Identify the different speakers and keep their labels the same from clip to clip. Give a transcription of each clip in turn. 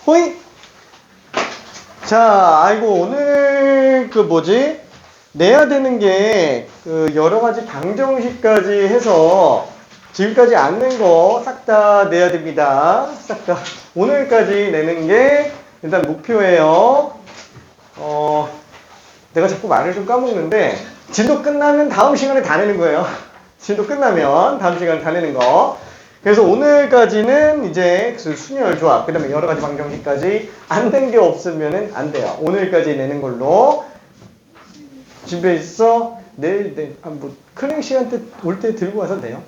Speaker 1: 호이! 자, 아이고, 오늘 내야 되는 게 여러 가지 방정식까지 해서 지금까지 안 낸 거 싹 다 내야 됩니다. 싹 다. 오늘까지 내는 게 일단 목표예요. 내가 자꾸 말을 좀 까먹는데, 진도 끝나면 다음 시간에 다 내는 거예요. 진도 끝나면 다음 시간에 다 내는 거. 그래서 오늘까지는 이제 순열 조합, 그 다음에 여러 가지 방정식까지 안 된 게 없으면 안 돼요. 오늘까지 내는 걸로. 집에 있어? 내일, 클링 시간 때 올 때 들고 와서 돼요.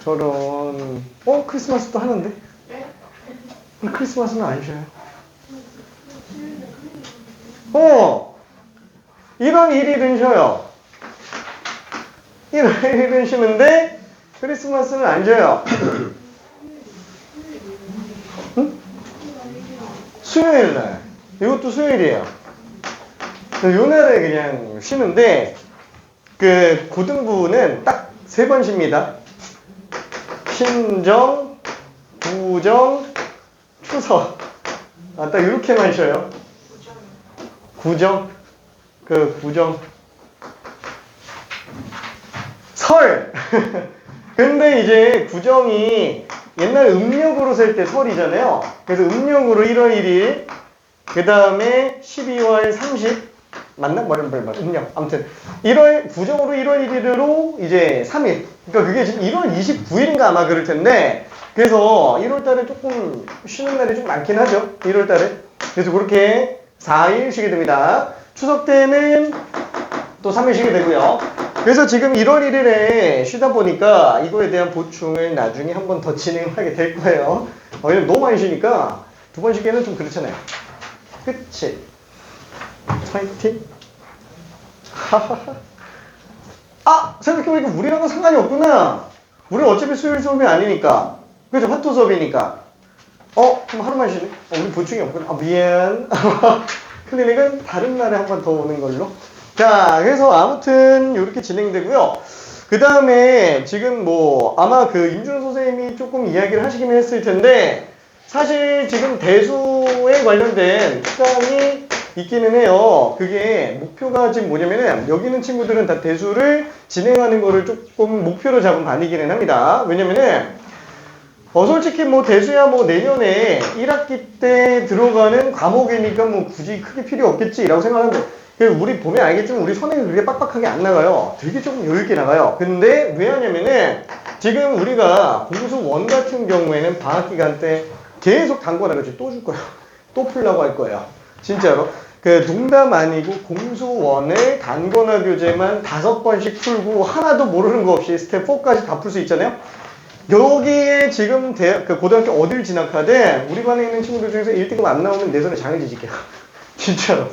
Speaker 1: 저런, 크리스마스도 하는데? 크리스마스는 안 쉬어요. 1월 1일은 쉬어요. 1월 1일은 쉬는데, 크리스마스는 안 쉬어요. 응? 수요일날. 이것도 수요일이에요. 요 날에 그냥 쉬는데, 고등부는 딱 3번 쉽니다. 신정, 구정, 추석. 딱 이렇게만 쉬어요. 구정. 구정. 설! 근데 이제 구정이 옛날 음력으로 셀 때 설이잖아요. 그래서 음력으로 1월 1일, 그 다음에 12월 30, 맞나? 음력. 아무튼, 구정으로 1월 1일으로 이제 3일. 그러니까 그게 지금 1월 29일인가 아마 그럴 텐데, 그래서 1월 달에 조금 쉬는 날이 좀 많긴 하죠. 1월 달에. 그래서 그렇게 4일 쉬게 됩니다. 추석 때는 또 3일 쉬게 되고요. 그래서 지금 1월 1일에 쉬다 보니까 이거에 대한 보충을 나중에 한 번 더 진행하게 될 거예요. 왜냐면 너무 많이 쉬니까 2번 쉬기에는 좀 그렇잖아요. 그치? 파이팅! 생각해보니까 우리랑은 상관이 없구나. 우리는 어차피 수요일 수업이 아니니까. 그죠? 화토 수업이니까. 그럼 하루만 쉬네? 우리 보충이 없구나. 미안. 클리닉은 다른 날에 한 번 더 오는 걸로. 자, 그래서 아무튼 이렇게 진행되고요. 그 다음에 지금 아마 임준호 선생님이 조금 이야기를 하시긴 했을 텐데, 사실 지금 대수에 관련된 시간이 있기는 해요. 그게 목표가 지금 뭐냐면은 여기 있는 친구들은 다 대수를 진행하는 거를 조금 목표로 잡은 반이기는 합니다. 왜냐면은 솔직히 대수야 내년에 1학기 때 들어가는 과목이니까 굳이 크게 필요 없겠지라고 생각하는데, 우리 보면 알겠지만 우리 선행이 그렇게 빡빡하게 안 나가요. 되게 조금 여유있게 나가요. 근데 왜 하냐면은 지금 우리가 공수 1 같은 경우에는 방학 기간 때 계속 단권화 교재 또 줄 거예요. 또 풀라고 할 거예요. 진짜로. 농담 아니고 공수 1을 단권화 교재만 5번씩 풀고 하나도 모르는 거 없이 스텝 4까지 다 풀 수 있잖아요. 여기에 지금 고등학교 어딜 진학하든 우리 반에 있는 친구들 중에서 1등급 안 나오면 내 손에 장을 지질게요. 진짜로.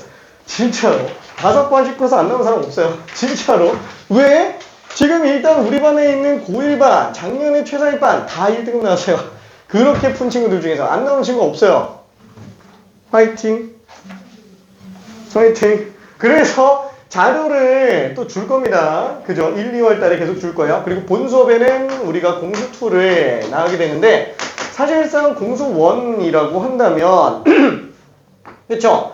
Speaker 1: 5번씩 풀어서 안 나오는 사람 없어요. 진짜로. 왜? 지금 일단 우리 반에 있는 고1반, 작년에 최상위반 다 1등급 나왔어요. 그렇게 푼 친구들 중에서 안 나오는 친구 없어요. 파이팅. 파이팅. 그래서 자료를 또 줄 겁니다. 그죠? 1, 2월 달에 계속 줄 거예요. 그리고 본 수업에는 우리가 공수2를 나가게 되는데, 사실상 공수1이라고 한다면, 그쵸?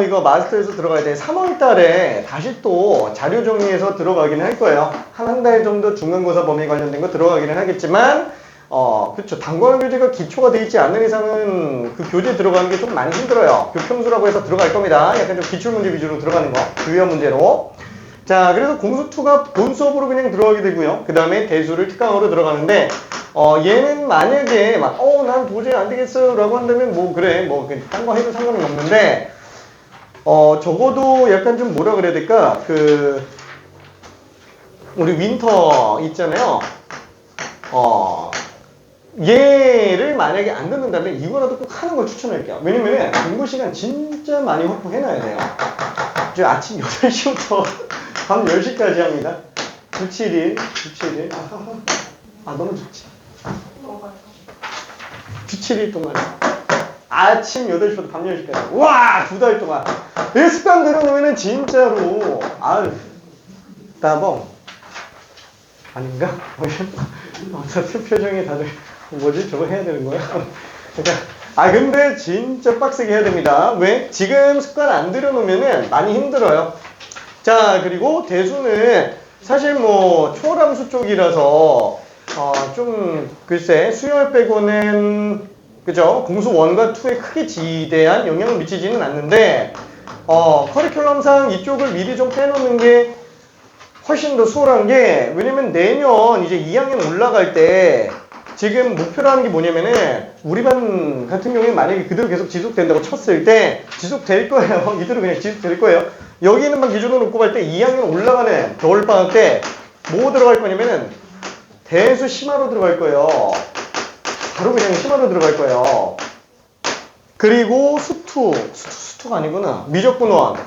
Speaker 1: 이거 마스터에서 들어가야 돼. 3월 달에 다시 또 자료 정리해서 들어가기는 할 거예요. 한 달 정도 중간고사 범위 관련된 거 들어가기는 하겠지만, 그쵸. 단권화 교재가 기초가 돼 있지 않는 이상은 그 교재 들어가는 게 좀 많이 힘들어요. 교평수라고 해서 들어갈 겁니다. 약간 좀 기출문제 위주로 들어가는 거. 주요 문제로. 자, 그래서 공수2가 본 수업으로 그냥 들어가게 되고요. 그 다음에 대수를 특강으로 들어가는데, 얘는 만약에 난 도저히 안 되겠어요 라고 한다면 그래. 딴 거 해도 상관은 없는데, 적어도 약간 좀 뭐라 그래야 될까? 우리 윈터 있잖아요. 얘를 만약에 안 듣는다면 이거라도 꼭 하는 걸 추천할게요. 왜냐면은 공부 시간 진짜 많이 확보해놔야 돼요. 저 아침 8시부터 밤 10시까지 합니다. 9, 7일. 너무 좋지. 9, 7일 동안. 아침 8시부터 밤 10시까지. 와! 2달 동안. 이 습관 들어놓으면은 진짜로, 따봉. 아닌가? 표정이 다들, 뭐지? 저거 해야 되는 거야? 근데 진짜 빡세게 해야 됩니다. 왜? 지금 습관 안 들여놓으면은 많이 힘들어요. 자, 그리고 대수는 사실 뭐 초월함수 쪽이라서 좀 글쎄 수열 빼고는 그죠? 공수 1과 2에 크게 지대한 영향을 미치지는 않는데 커리큘럼상 이쪽을 미리 좀 빼놓는 게 훨씬 더 수월한 게 왜냐면 내년 이제 2학년 올라갈 때 지금 목표로 하는 게 뭐냐면은 우리 반 같은 경우에 만약에 그대로 계속 지속된다고 쳤을 때 지속될 거예요. 이대로 그냥 지속될 거예요. 여기 있는 반 기준으로 놓고 볼 때 2학년 올라가는 겨울방학 때 뭐 들어갈 거냐면은 대수 심화로 들어갈 거예요. 바로 그냥 심화로 들어갈 거예요. 그리고 수투가 아니구나. 미적분원.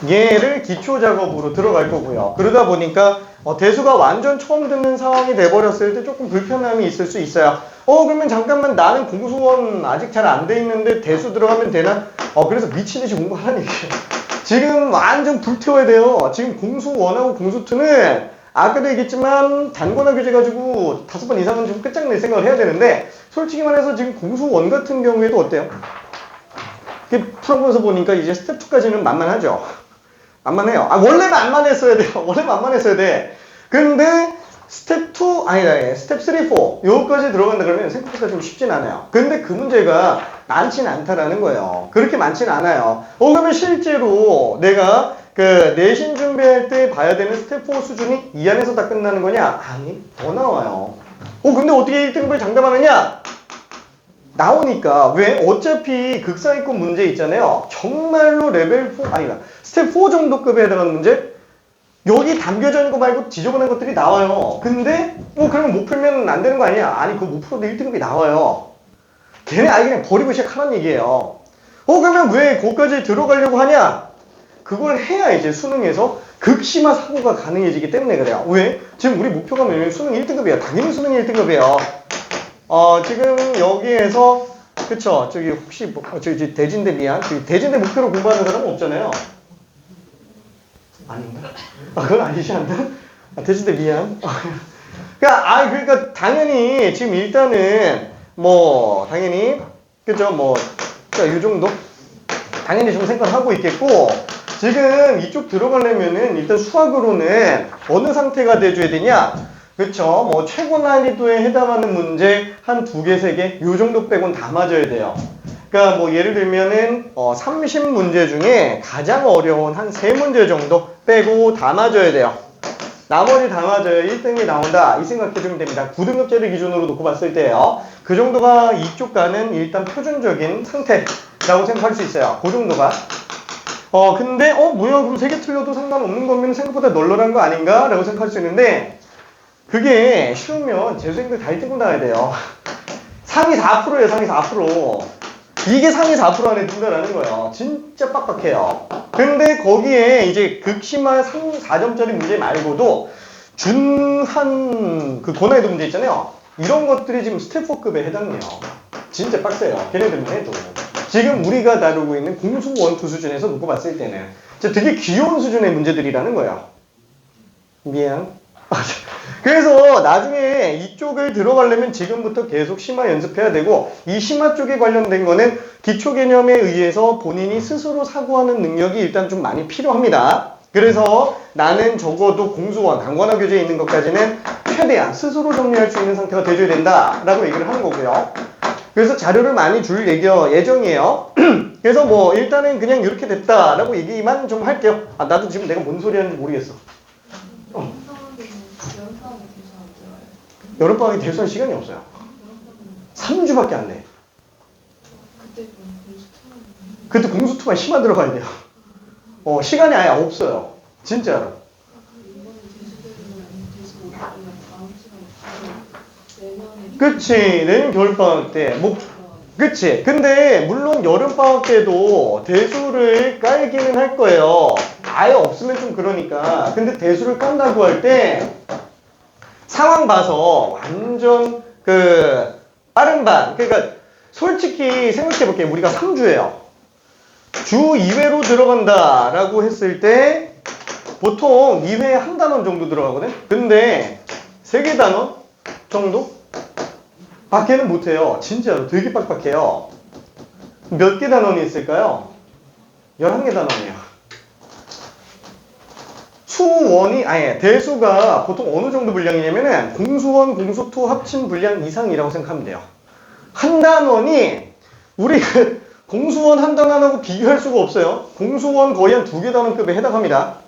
Speaker 1: 얘를 기초 작업으로 들어갈 거고요. 그러다 보니까 대수가 완전 처음 듣는 상황이 돼버렸을 때 조금 불편함이 있을 수 있어요. 그러면 잠깐만 나는 공수원 아직 잘 안 돼 있는데 대수 들어가면 되나? 그래서 미친듯이 공부하라는 얘기예요. 지금 완전 불태워야 돼요. 지금 공수1하고 공수2는 아까도 얘기했지만 단권화 교재 가지고 5번 이상은 좀 끝장낼 생각을 해야 되는데 솔직히 말해서 지금 공수1 같은 경우에도 어때요? 풀어보면서 보니까 이제 스텝 2까지는 만만하죠. 만만해요. 원래 만만했어야 돼요. 원래 만만했어야 돼. 근데 스텝 2, 스텝 3, 4 요거까지 들어간다 그러면 생각보다 좀 쉽진 않아요. 근데 그 문제가 많진 않다라는 거예요. 그렇게 많진 않아요. 그러면 실제로 내가 그 내신 준비할 때 봐야 되는 스텝 4 수준이 이 안에서 다 끝나는 거냐? 아니, 더 나와요. 근데 어떻게 1등급을 장담하느냐? 나오니까. 왜? 어차피 극상위권 문제 있잖아요. 정말로 레벨 4, 스텝 4 정도 급에 해당하는 문제? 여기 담겨져 있는 거 말고 지저분한 것들이 나와요. 근데 그러면 못 풀면 안 되는 거 아니야? 아니, 그거 못 풀어도 1등급이 나와요. 걔네 아예 그냥 버리고 시작하라는 얘기예요. 그러면 왜 거기까지 들어가려고 하냐? 그걸 해야 이제 수능에서 극심한 사고가 가능해지기 때문에 그래요. 왜? 지금 우리 목표가 뭐냐면 수능 1등급이에요. 당연히 수능이 1등급이에요. 지금 여기에서 그쵸? 저기 혹시 저기 대진대 미안. 저기 대진대 목표로 공부하는 사람은 없잖아요. 아닌가? 그건 아니지 않나? 대진대 미안. 그러니까 당연히 지금 일단은 뭐 당연히 그죠? 뭐 이 정도 당연히 좀 생각하고 있겠고 지금 이쪽 들어가려면은 일단 수학으로는 어느 상태가 돼줘야 되냐? 그쵸? 뭐 최고 난이도에 해당하는 문제 한 2개, 3개 요 정도 빼곤 다 맞아야 돼요. 그러니까 뭐 예를 들면은 30문제 중에 가장 어려운 한 3문제 정도 빼고 다 맞아야 돼요. 나머지 다 맞아야 1등이 나온다 이 생각해주면 됩니다. 9등급제를 기준으로 놓고 봤을 때요. 그 정도가 이쪽 가는 일단 표준적인 상태라고 생각할 수 있어요. 그 정도가. 근데 뭐야 그럼 3개 틀려도 상관없는 거면 생각보다 널널한 거 아닌가? 라고 생각할 수 있는데 그게 쉬우면 재수생들 다 1등급 나와야 돼요. 상위 4%예요. 상위 4%. 이게 상위 4% 안에 든다라는 거예요. 진짜 빡빡해요. 근데 거기에 이제 극심한 4점짜리 문제 말고도 준한 그 고난이도 문제 있잖아요. 이런 것들이 지금 스텝 4급에 해당해요. 진짜 빡세요. 걔네들만 해도. 지금 우리가 다루고 있는 공수 1, 2 수준에서 놓고 봤을 때는 진짜 되게 귀여운 수준의 문제들이라는 거예요. 미안. 그래서 나중에 이쪽을 들어가려면 지금부터 계속 심화 연습해야 되고 이 심화 쪽에 관련된 거는 기초 개념에 의해서 본인이 스스로 사고하는 능력이 일단 좀 많이 필요합니다. 그래서 나는 적어도 공수원, 단권화 교재에 있는 것까지는 최대한 스스로 정리할 수 있는 상태가 돼줘야 된다라고 얘기를 하는 거고요. 그래서 자료를 많이 줄 예정이에요. 그래서 뭐 일단은 그냥 이렇게 됐다라고 얘기만 좀 할게요. 나도 지금 내가 뭔 소리 하는지 모르겠어. 여름방학에 대수할 시간이 없어요. 3주밖에 안 돼. 그때 공수2만 심화 들어가야 돼요. 시간이 아예 없어요. 진짜로. 그치. 내년 겨울방학 때. 그치. 근데 물론 여름방학 때도 대수를 깔기는 할 거예요. 아예 없으면 좀 그러니까. 근데 대수를 깐다고 할 때 상황 봐서 완전 빠른 반. 그러니까 솔직히 생각해볼게요. 우리가 3주예요. 주 2회로 들어간다라고 했을 때 보통 2회에 한 단원 정도 들어가거든. 근데 3개 단원 정도? 걔는 못해요. 진짜로 되게 빡빡해요. 몇 개 단원이 있을까요? 11개 단원이에요. 수원이, 대수가 보통 어느 정도 분량이냐면은 공수원, 공수투 합친 분량 이상이라고 생각하면 돼요. 한 단원이, 우리 공수원 한 단원하고 비교할 수가 없어요. 공수원 거의 한 2개 단원급에 해당합니다.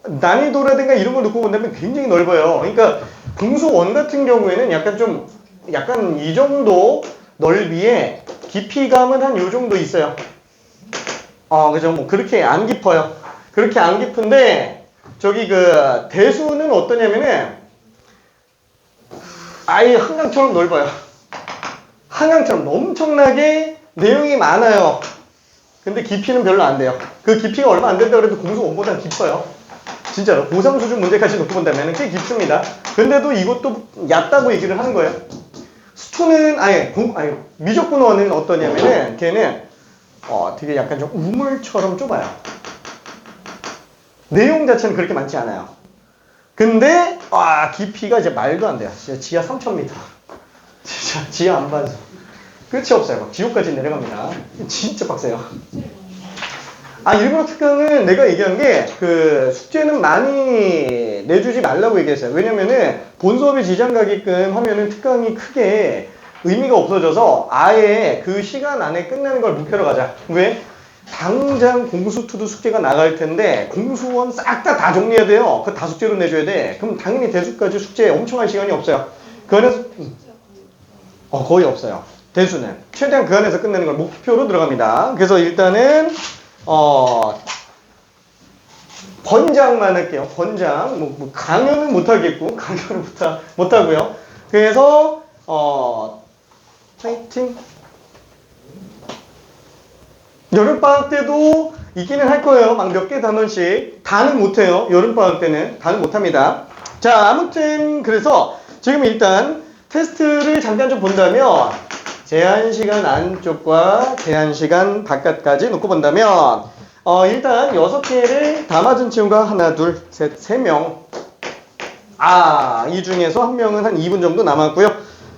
Speaker 1: 난이도라든가 이런 걸 놓고 본다면 굉장히 넓어요. 그러니까 공수원 같은 경우에는 약간 이 정도 넓이에 깊이감은 한 요 정도 있어요. 그죠? 뭐 그렇게 안 깊어요. 그렇게 안 깊은데 저기 그 대수는 어떠냐면은 아예 한강처럼 넓어요. 한강처럼 엄청나게 내용이 많아요. 근데 깊이는 별로 안 돼요. 그 깊이가 얼마 안 된다고 해도 공수원보다 깊어요. 진짜로 고3 수준 문제까지 놓고 본다면 꽤 깊습니다. 근데도 이것도 얕다고 얘기를 하는 거예요. 수투는 미적분원은 어떠냐면은 걔는 되게 약간 좀 우물처럼 좁아요. 내용 자체는 그렇게 많지 않아요. 근데 깊이가 이제 말도 안 돼요. 진짜 지하 3,000m. 진짜 지하 안반수. 끝이 없어요. 막 지옥까지 내려갑니다. 진짜 빡세요. 일본어 특강은 내가 얘기한 게 그 숙제는 많이 내주지 말라고 얘기했어요. 왜냐면은 본 수업에 지장 가게끔 하면은 특강이 크게 의미가 없어져서 아예 그 시간 안에 끝내는 걸 목표로 가자. 왜? 당장 공수투도 숙제가 나갈 텐데 공수원 싹 다 정리해야 돼요. 그거 다 숙제로 내줘야 돼. 그럼 당연히 대수까지 숙제 엄청 할 시간이 없어요. 그 안에서 거의 없어요. 대수는 최대한 그 안에서 끝내는 걸 목표로 들어갑니다. 그래서 일단은 번장만 할게요. 번장. 뭐 강연은 못하겠고, 강연은 못하고요. 그래서, 파이팅. 여름방학 때도 있기는 할 거예요. 막 몇 개 단원씩. 다는 못해요. 여름방학 때는. 다는 못합니다. 자, 아무튼, 그래서 지금 일단 테스트를 잠깐 좀 본다면, 제한시간 안쪽과 제한시간 바깥까지 놓고 본다면, 일단 6개를 다 맞은 친구가 하나, 둘, 셋, 3명. 이 중에서 한 명은 한 2분 정도 남았고요.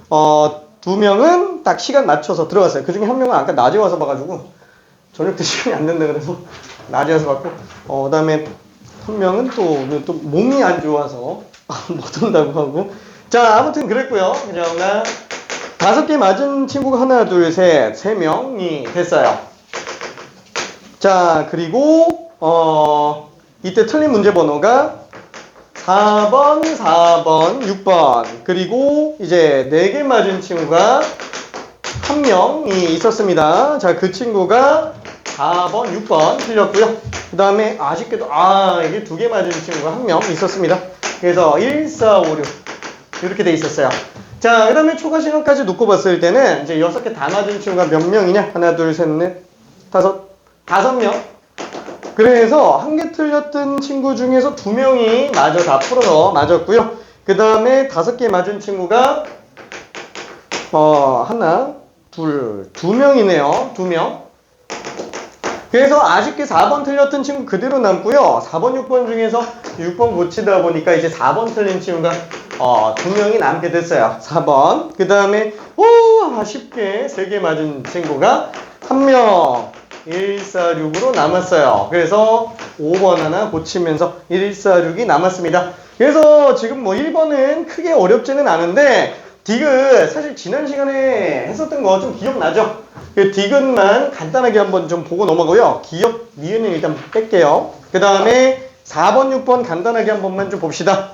Speaker 1: 2명은 딱 시간 맞춰서 들어갔어요. 그 중에 한 명은 아까 낮에 와서 봐가지고, 저녁 때 시간이 안 된다 그래서 낮에 와서 봤고, 그 다음에 한 명은 또 몸이 안 좋아서 못 온다고 하고. 자, 아무튼 그랬고요. 그냥 5개 맞은 친구가 하나, 둘, 셋, 3명이 됐어요. 자, 그리고 이때 틀린 문제 번호가 4번, 4번, 6번. 그리고 이제 4개 맞은 친구가 한 명이 있었습니다. 자, 그 친구가 4번, 6번 틀렸고요. 그 다음에 아쉽게도 이게 2개 맞은 친구가 한 명 있었습니다. 그래서 1, 4, 5, 6 이렇게 돼 있었어요. 자, 그 다음에 초과 시간까지 놓고 봤을 때는 이제 6개 다 맞은 친구가 몇 명이냐? 하나, 둘, 셋, 넷, 5명. 그래서 1개 틀렸던 친구 중에서 2명이 마저 다 풀어서 맞았고요. 그 다음에 5개 맞은 친구가 하나, 둘, 2명이네요. 2명. 그래서 아쉽게 4번 틀렸던 친구 그대로 남고요. 4번, 6번 중에서 6번 고치다 보니까 이제 4번 틀린 친구가 2명이 남게 됐어요. 4번. 그 다음에 아쉽게 3개 맞은 친구가 1명. 146으로 남았어요. 그래서 5번 하나 고치면서 146이 남았습니다. 그래서 지금 뭐 1번은 크게 어렵지는 않은데 디귿 사실 지난 시간에 했었던 거 좀 기억나죠? 그 디귿만 간단하게 한번 좀 보고 넘어가고요. 기억 니은은 일단 뺄게요. 그 다음에 4번, 6번 간단하게 한 번만 좀 봅시다.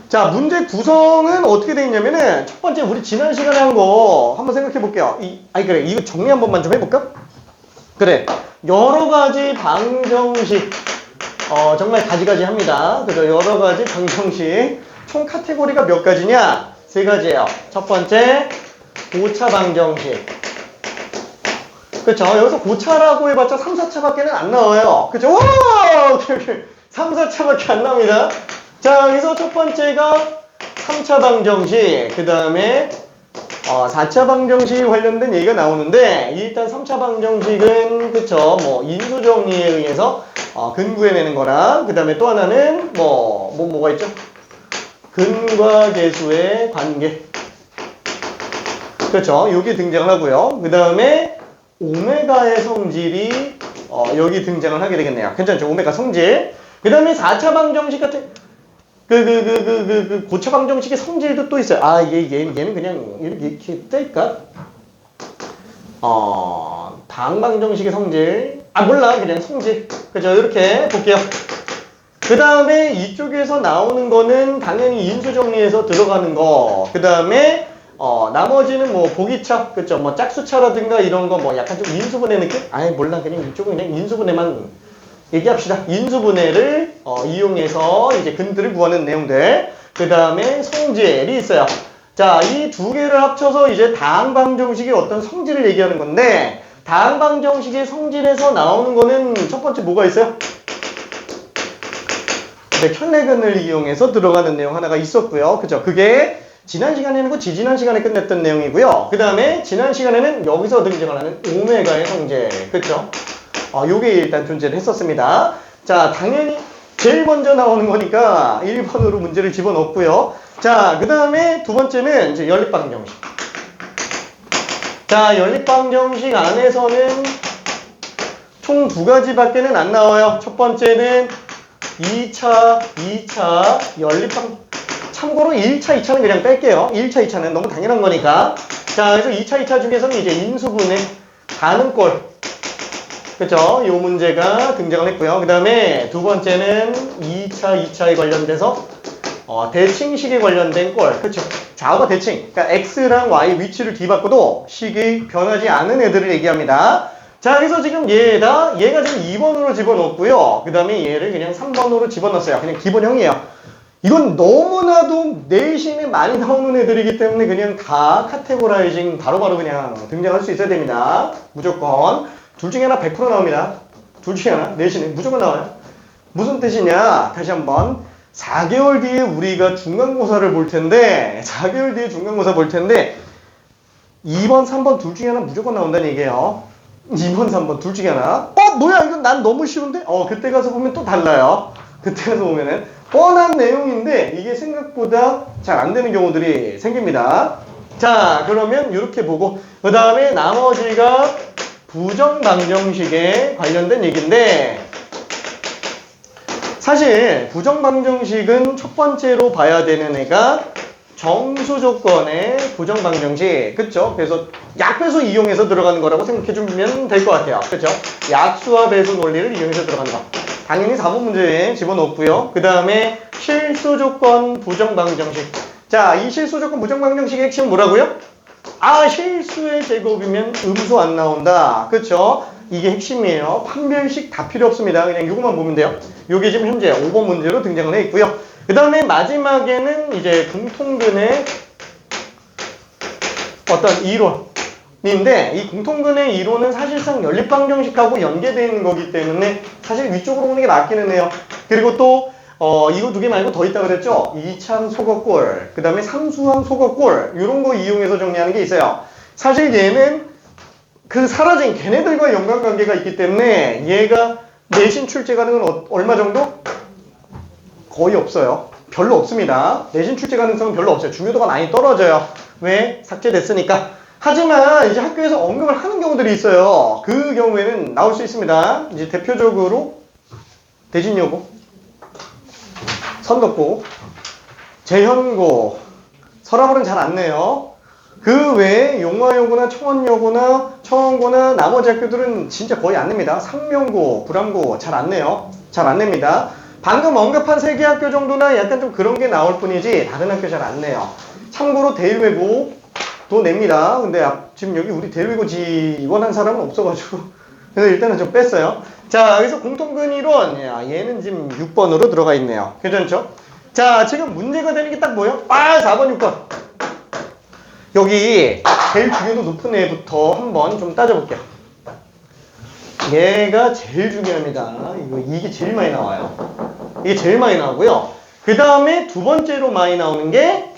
Speaker 1: 자, 문제 구성은 어떻게 되어 있냐면은 첫 번째 우리 지난 시간에 한 거 한번 생각해 볼게요. 그래, 이거 정리 한 번만 좀 해볼까? 그래, 여러 가지 방정식 정말 가지가지 합니다. 그죠? 여러 가지 방정식 총 카테고리가 몇 가지냐? 3가지예요. 첫 번째 고차 방정식. 그쵸? 여기서 고차라고 해봤자 3, 4차밖에는 안 나와요. 그쵸? 와! 3, 4차밖에 안 나옵니다. 자, 여기서 첫 번째가 3차 방정식, 그 다음에 4차 방정식 관련된 얘기가 나오는데, 일단 3차 방정식은 그쵸, 뭐 인수정리에 의해서 근구해내는 거랑, 그 다음에 또 하나는 뭐가 있죠? 근과 계수의 관계. 그렇죠. 여기 등장을 하고요. 그 다음에 오메가의 성질이 여기 등장을 하게 되겠네요. 괜찮죠? 오메가 성질. 그 다음에 4차 방정식 같은 고차 방정식의 성질도 또 있어요. 아, 얘는 그냥 이렇게 뜰까? 당 방정식의 성질. 아, 몰라. 그냥 성질. 그죠? 이렇게 볼게요. 그 다음에 이쪽에서 나오는 거는 당연히 인수 정리해서 들어가는 거. 그 다음에 나머지는 뭐 보기차, 그쵸? 뭐 짝수차라든가 이런 거 뭐 약간 좀 인수분해 느낌? 아예 몰라. 그냥 이쪽은 그냥 인수분해만 얘기합시다. 인수분해를 이용해서 이제 근들을 구하는 내용들. 그 다음에 성질이 있어요. 자, 이 두 개를 합쳐서 이제 다항방정식의 어떤 성질을 얘기하는 건데, 다항방정식의 성질에서 나오는 거는 첫 번째 뭐가 있어요? 네, 켤레근을 이용해서 들어가는 내용 하나가 있었고요. 그죠? 그게 지난 시간에는 그 지지난 시간에 끝냈던 내용이고요. 그 다음에 지난 시간에는 여기서 등장을 하는 오메가의 성질. 그쵸? 요게 일단 존재를 했었습니다. 자, 당연히 제일 먼저 나오는 거니까 1번으로 문제를 집어넣고요. 자, 그 다음에 두 번째는 이제 연립방정식. 자, 연립방정식 안에서는 총 두 가지밖에는 안 나와요. 첫 번째는 2차 연립방, 참고로 1차, 2차는 그냥 뺄게요. 1차, 2차는 너무 당연한 거니까. 자, 그래서 2차, 2차 중에서는 이제 인수분해, 가는꼴. 그쵸? 요 문제가 등장을 했고요. 그 다음에 두 번째는 2차, 2차에 관련돼서 대칭식에 관련된 꼴. 그쵸? 좌우가 대칭. 그러니까 x랑 y 위치를 뒤바꿔도 식이 변하지 않은 애들을 얘기합니다. 자, 그래서 지금 얘가 지금 2번으로 집어넣었고요. 그 다음에 얘를 그냥 3번으로 집어넣었어요. 그냥 기본형이에요. 이건 너무나도 내신에 많이 나오는 애들이기 때문에 그냥 다 카테고라이징 바로바로 그냥 등장할 수 있어야 됩니다. 무조건. 둘 중에 하나 100% 나옵니다. 둘 중에 하나 내신에 무조건 나와요. 무슨 뜻이냐? 다시 한번. 4개월 뒤에 우리가 중간고사를 볼 텐데 4개월 뒤에 중간고사 볼 텐데 2번, 3번 둘 중에 하나 무조건 나온다는 얘기예요. 2번, 3번 둘 중에 하나. 뭐야 이건 난 너무 쉬운데? 그때 가서 보면 또 달라요. 그때 가서 보면은 뻔한 내용인데 이게 생각보다 잘 안 되는 경우들이 생깁니다. 자, 그러면 이렇게 보고 그 다음에 나머지가 부정방정식에 관련된 얘기인데 사실 부정방정식은 첫 번째로 봐야 되는 애가 정수조건의 부정방정식. 그쵸? 그래서 약배수 이용해서 들어가는 거라고 생각해주면 될 것 같아요. 그쵸? 약수와 배수 논리를 이용해서 들어가는 거. 당연히 4번 문제에 집어넣고요. 그 다음에 실수조건 부정방정식. 자, 이 실수조건 부정방정식의 핵심은 뭐라고요? 실수의 제곱이면 음수 안 나온다. 그쵸? 이게 핵심이에요. 판별식 다 필요 없습니다. 그냥 이것만 보면 돼요. 요게 지금 현재 5번 문제로 등장을 해 있고요. 그 다음에 마지막에는 이제 공통근의 어떤 이론인데 이 공통근의 이론은 사실상 연립방정식하고 연계되어 있는 거기 때문에 사실 위쪽으로 오는 게 맞기는 해요. 그리고 또 이거 두 개 말고 더 있다 그랬죠? 이참 소거꼴, 그 다음에 삼수항 소거꼴 이런 거 이용해서 정리하는 게 있어요. 사실 얘는 그 사라진 걔네들과 연관관계가 있기 때문에 얘가 내신 출제 가능은 얼마 정도? 거의 없어요. 별로 없습니다. 내신 출제 가능성은 별로 없어요. 중요도가 많이 떨어져요. 왜? 삭제됐으니까. 하지만 이제 학교에서 언급을 하는 경우들이 있어요. 그 경우에는 나올 수 있습니다. 이제 대표적으로 대진여고, 선덕고, 재현고, 서라벌은 잘 안 내요. 그 외에 용화여고나 청원고나 나머지 학교들은 진짜 거의 안 냅니다. 상명고, 불암고 잘 안 내요. 잘 안 냅니다. 방금 언급한 3개 학교 정도나 약간 좀 그런 게 나올 뿐이지 다른 학교 잘 안 내요. 참고로 대일외고도 냅니다. 근데 지금 여기 우리 대일외고 지원한 사람은 없어가지고 그래서 일단은 좀 뺐어요. 자, 여기서 공통근 이론 얘는 지금 6번으로 들어가 있네요. 괜찮죠? 자, 지금 문제가 되는 게 딱 뭐예요? 4번, 6번. 여기 제일 중요도 높은 애부터 한번 좀 따져볼게요. 얘가 제일 중요합니다. 이게 제일 많이 나와요. 이게 제일 많이 나오고요. 그 다음에 두 번째로 많이 나오는 게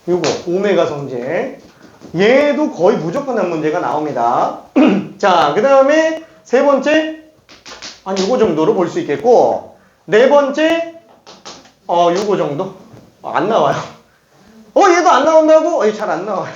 Speaker 1: 요거 오메가 성질. 얘도 거의 무조건 한 문제가 나옵니다. 자, 그 다음에 세 번째 한 요거 정도로 볼 수 있겠고, 네 번째 요거 정도 안 나와요. 얘도 안 나온다고? 잘 안 나와요.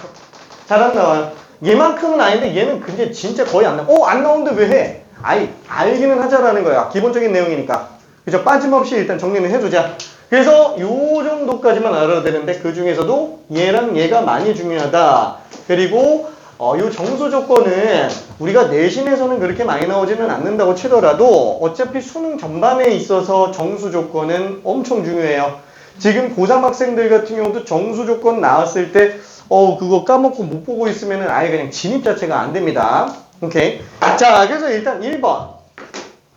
Speaker 1: 잘 안 나와요. 얘만큼은 아닌데 얘는 근데 진짜 거의 안 나와. 안 나오는데 왜 해? 아이, 알기는 하자라는 거야. 기본적인 내용이니까. 그죠? 빠짐없이 일단 정리는 해두자. 그래서 요 정도까지만 알아야 되는데 그 중에서도 얘랑 얘가 많이 중요하다. 그리고 요 정수 조건은 우리가 내신에서는 그렇게 많이 나오지는 않는다고 치더라도 어차피 수능 전반에 있어서 정수 조건은 엄청 중요해요. 지금 고3 학생들 같은 경우도 정수 조건 나왔을 때 그거 까먹고 못 보고 있으면 아예 그냥 진입 자체가 안 됩니다. 오케이. 자, 그래서 일단 1번.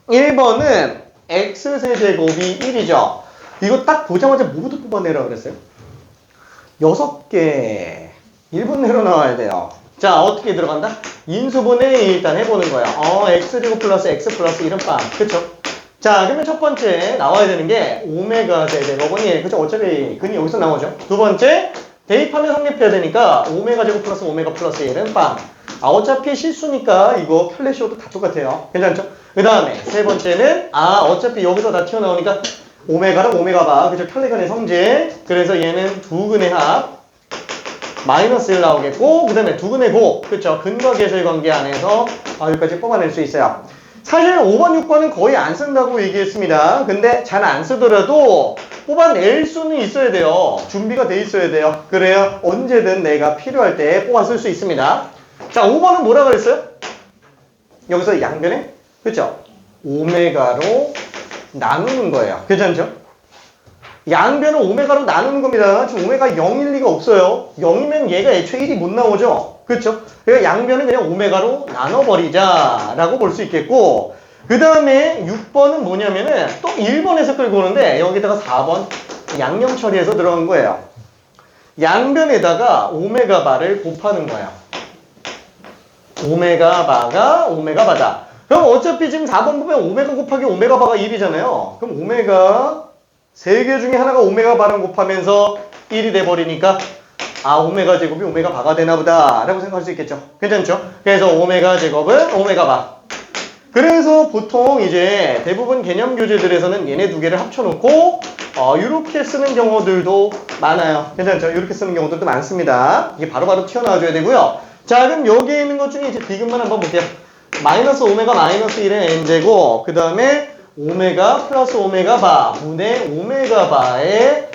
Speaker 1: 1번은 x세제곱이 1이죠. 이거 딱 보자마자 뭐부터 뽑아내라 그랬어요? 6개. 1번 내로 나와야 돼요. 자, 어떻게 들어간다? 인수분해 일단 해보는 거야. x제곱 플러스 x 플러스 1은 빵. 그쵸? 자, 그러면 첫 번째 나와야 되는 게 오메가 제곱은 1. 그쵸? 어차피 근이 여기서 나오죠. 두 번째, 대입하면 성립해야 되니까 오메가 제곱 플러스 오메가 플러스 1은 빵. 어차피 실수니까 이거 켤레쇼도 다 똑같아요. 괜찮죠? 그 다음에 세 번째는 어차피 여기서 다 튀어나오니까 오메가랑 오메가 바. 그죠? 켤레간의 성질. 그래서 얘는 두 근의 합. 마이너스 1 나오겠고, 그 다음에 두 근의 곱. 그쵸? 근과 계수의 관계 안에서 여기까지 뽑아낼 수 있어요. 사실 5번, 6번은 거의 안 쓴다고 얘기했습니다. 근데 잘 안 쓰더라도 뽑아낼 수는 있어야 돼요. 준비가 돼 있어야 돼요. 그래야 언제든 내가 필요할 때 뽑아 쓸 수 있습니다. 자, 5번은 뭐라 그랬어요? 여기서 양변에, 그쵸? 오메가로 나누는 거예요. 괜찮죠? 양변을 오메가로 나누는 겁니다. 지금 오메가 0일 리가 없어요. 0이면 얘가 애초에 1이 못 나오죠. 그렇죠? 그러니까 양변은 그냥 오메가로 나눠버리자 라고 볼 수 있겠고, 그 다음에 6번은 뭐냐면은 또 1번에서 끌고 오는데 여기다가 4번 양념 처리해서 들어간 거예요. 양변에다가 오메가 바를 곱하는 거예요. 오메가 바가 오메가 바다. 그럼 어차피 지금 4번 보면 오메가 곱하기 오메가 바가 1이잖아요. 그럼 오메가 3개 중에 하나가 오메가 바랑 곱하면서 1이 돼버리니까 오메가 제곱이 오메가 바가 되나보다 라고 생각할 수 있겠죠. 괜찮죠? 그래서 오메가 제곱은 오메가 바. 그래서 보통 이제 대부분 개념 교재들에서는 얘네 두 개를 합쳐놓고 이렇게 쓰는 경우들도 많아요. 괜찮죠? 이렇게 쓰는 경우들도 많습니다. 이게 바로바로 튀어나와줘야 되고요. 자, 그럼 여기에 있는 것 중에 이제 비근만 한번 볼게요. 마이너스 오메가 마이너스 1의 n제곱, 그 다음에 오메가 플러스 오메가 바 분의 오메가 바의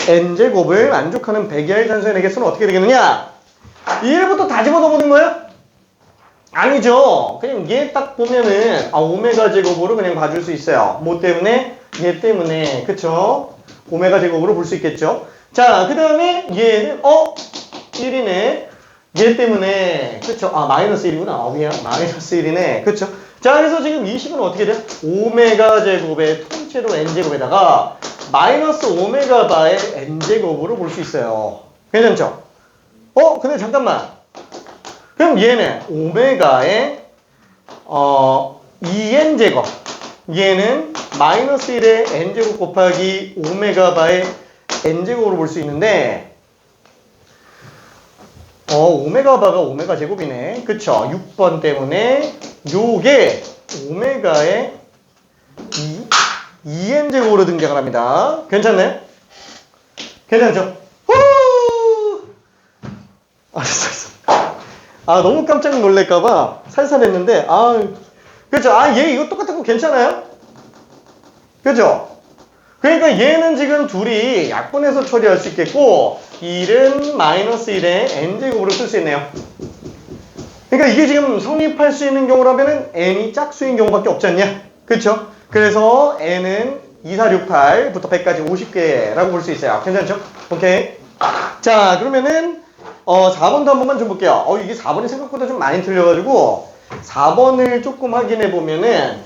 Speaker 1: n제곱을 만족하는 백야의 산수의 내개수는 어떻게 되겠느냐? 이 1부터 다 집어넣어보는 거예요? 아니죠. 그냥 얘 딱 보면은 오메가 제곱으로 그냥 봐줄 수 있어요. 뭐 때문에? 얘 때문에. 그쵸? 오메가 제곱으로 볼 수 있겠죠? 자, 그 다음에 얘는 1이네. 얘 때문에. 그쵸? 마이너스 1이구나. 미안. 마이너스 1이네. 그쵸? 자, 그래서 지금 이 식은 어떻게 돼요? 오메가 제곱의 통째로 n제곱에다가 마이너스 오메가 바의 n제곱으로 볼 수 있어요. 괜찮죠? 근데 잠깐만. 그럼 얘는 오메가의 2n제곱. 얘는 마이너스 1의 n제곱 곱하기 오메가 바의 n제곱으로 볼 수 있는데 오메가 바가 오메가 제곱이네. 그쵸? 6번 때문에 요게 오메가의 2n제곱으로 등장을 합니다. 괜찮나요? 괜찮죠? 너무 깜짝 놀랄까봐 살살 했는데, 그죠? 얘 이거 똑같은 거 괜찮아요? 그죠? 그러니까 얘는 지금 둘이 약분해서 처리할 수 있겠고, 1은 마이너스 1의 n제곱으로 쓸 수 있네요. 그러니까 이게 지금 성립할 수 있는 경우라면은 n이 짝수인 경우밖에 없지 않냐? 그쵸? 그래서 n은 2, 4, 6, 8부터 100까지 50개라고 볼 수 있어요. 괜찮죠? 오케이. 자, 그러면은 4번도 한 번만 좀 볼게요. 이게 4번이 생각보다 좀 많이 틀려가지고 4번을 조금 확인해 보면은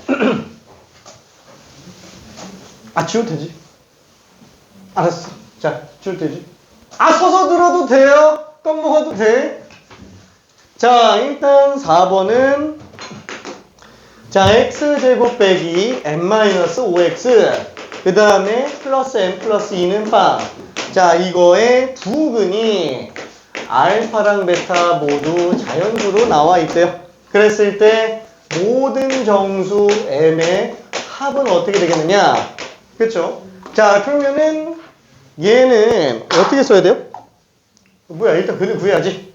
Speaker 1: 지워도 되지? 알았어. 자, 지워도 되지? 서서 들어도 돼요? 껌먹어도 돼? 자, 일단 4번은 x제곱 빼기 n-5x 그 다음에 플러스 n 플러스 2는 빵. 자, 이거의 두 근이 알파랑 베타 모두 자연수로 나와 있대요. 그랬을 때 모든 정수 m의 합은 어떻게 되겠느냐? 그쵸? 자, 그러면은 얘는 어떻게 써야 돼요? 일단 근을 구해야지.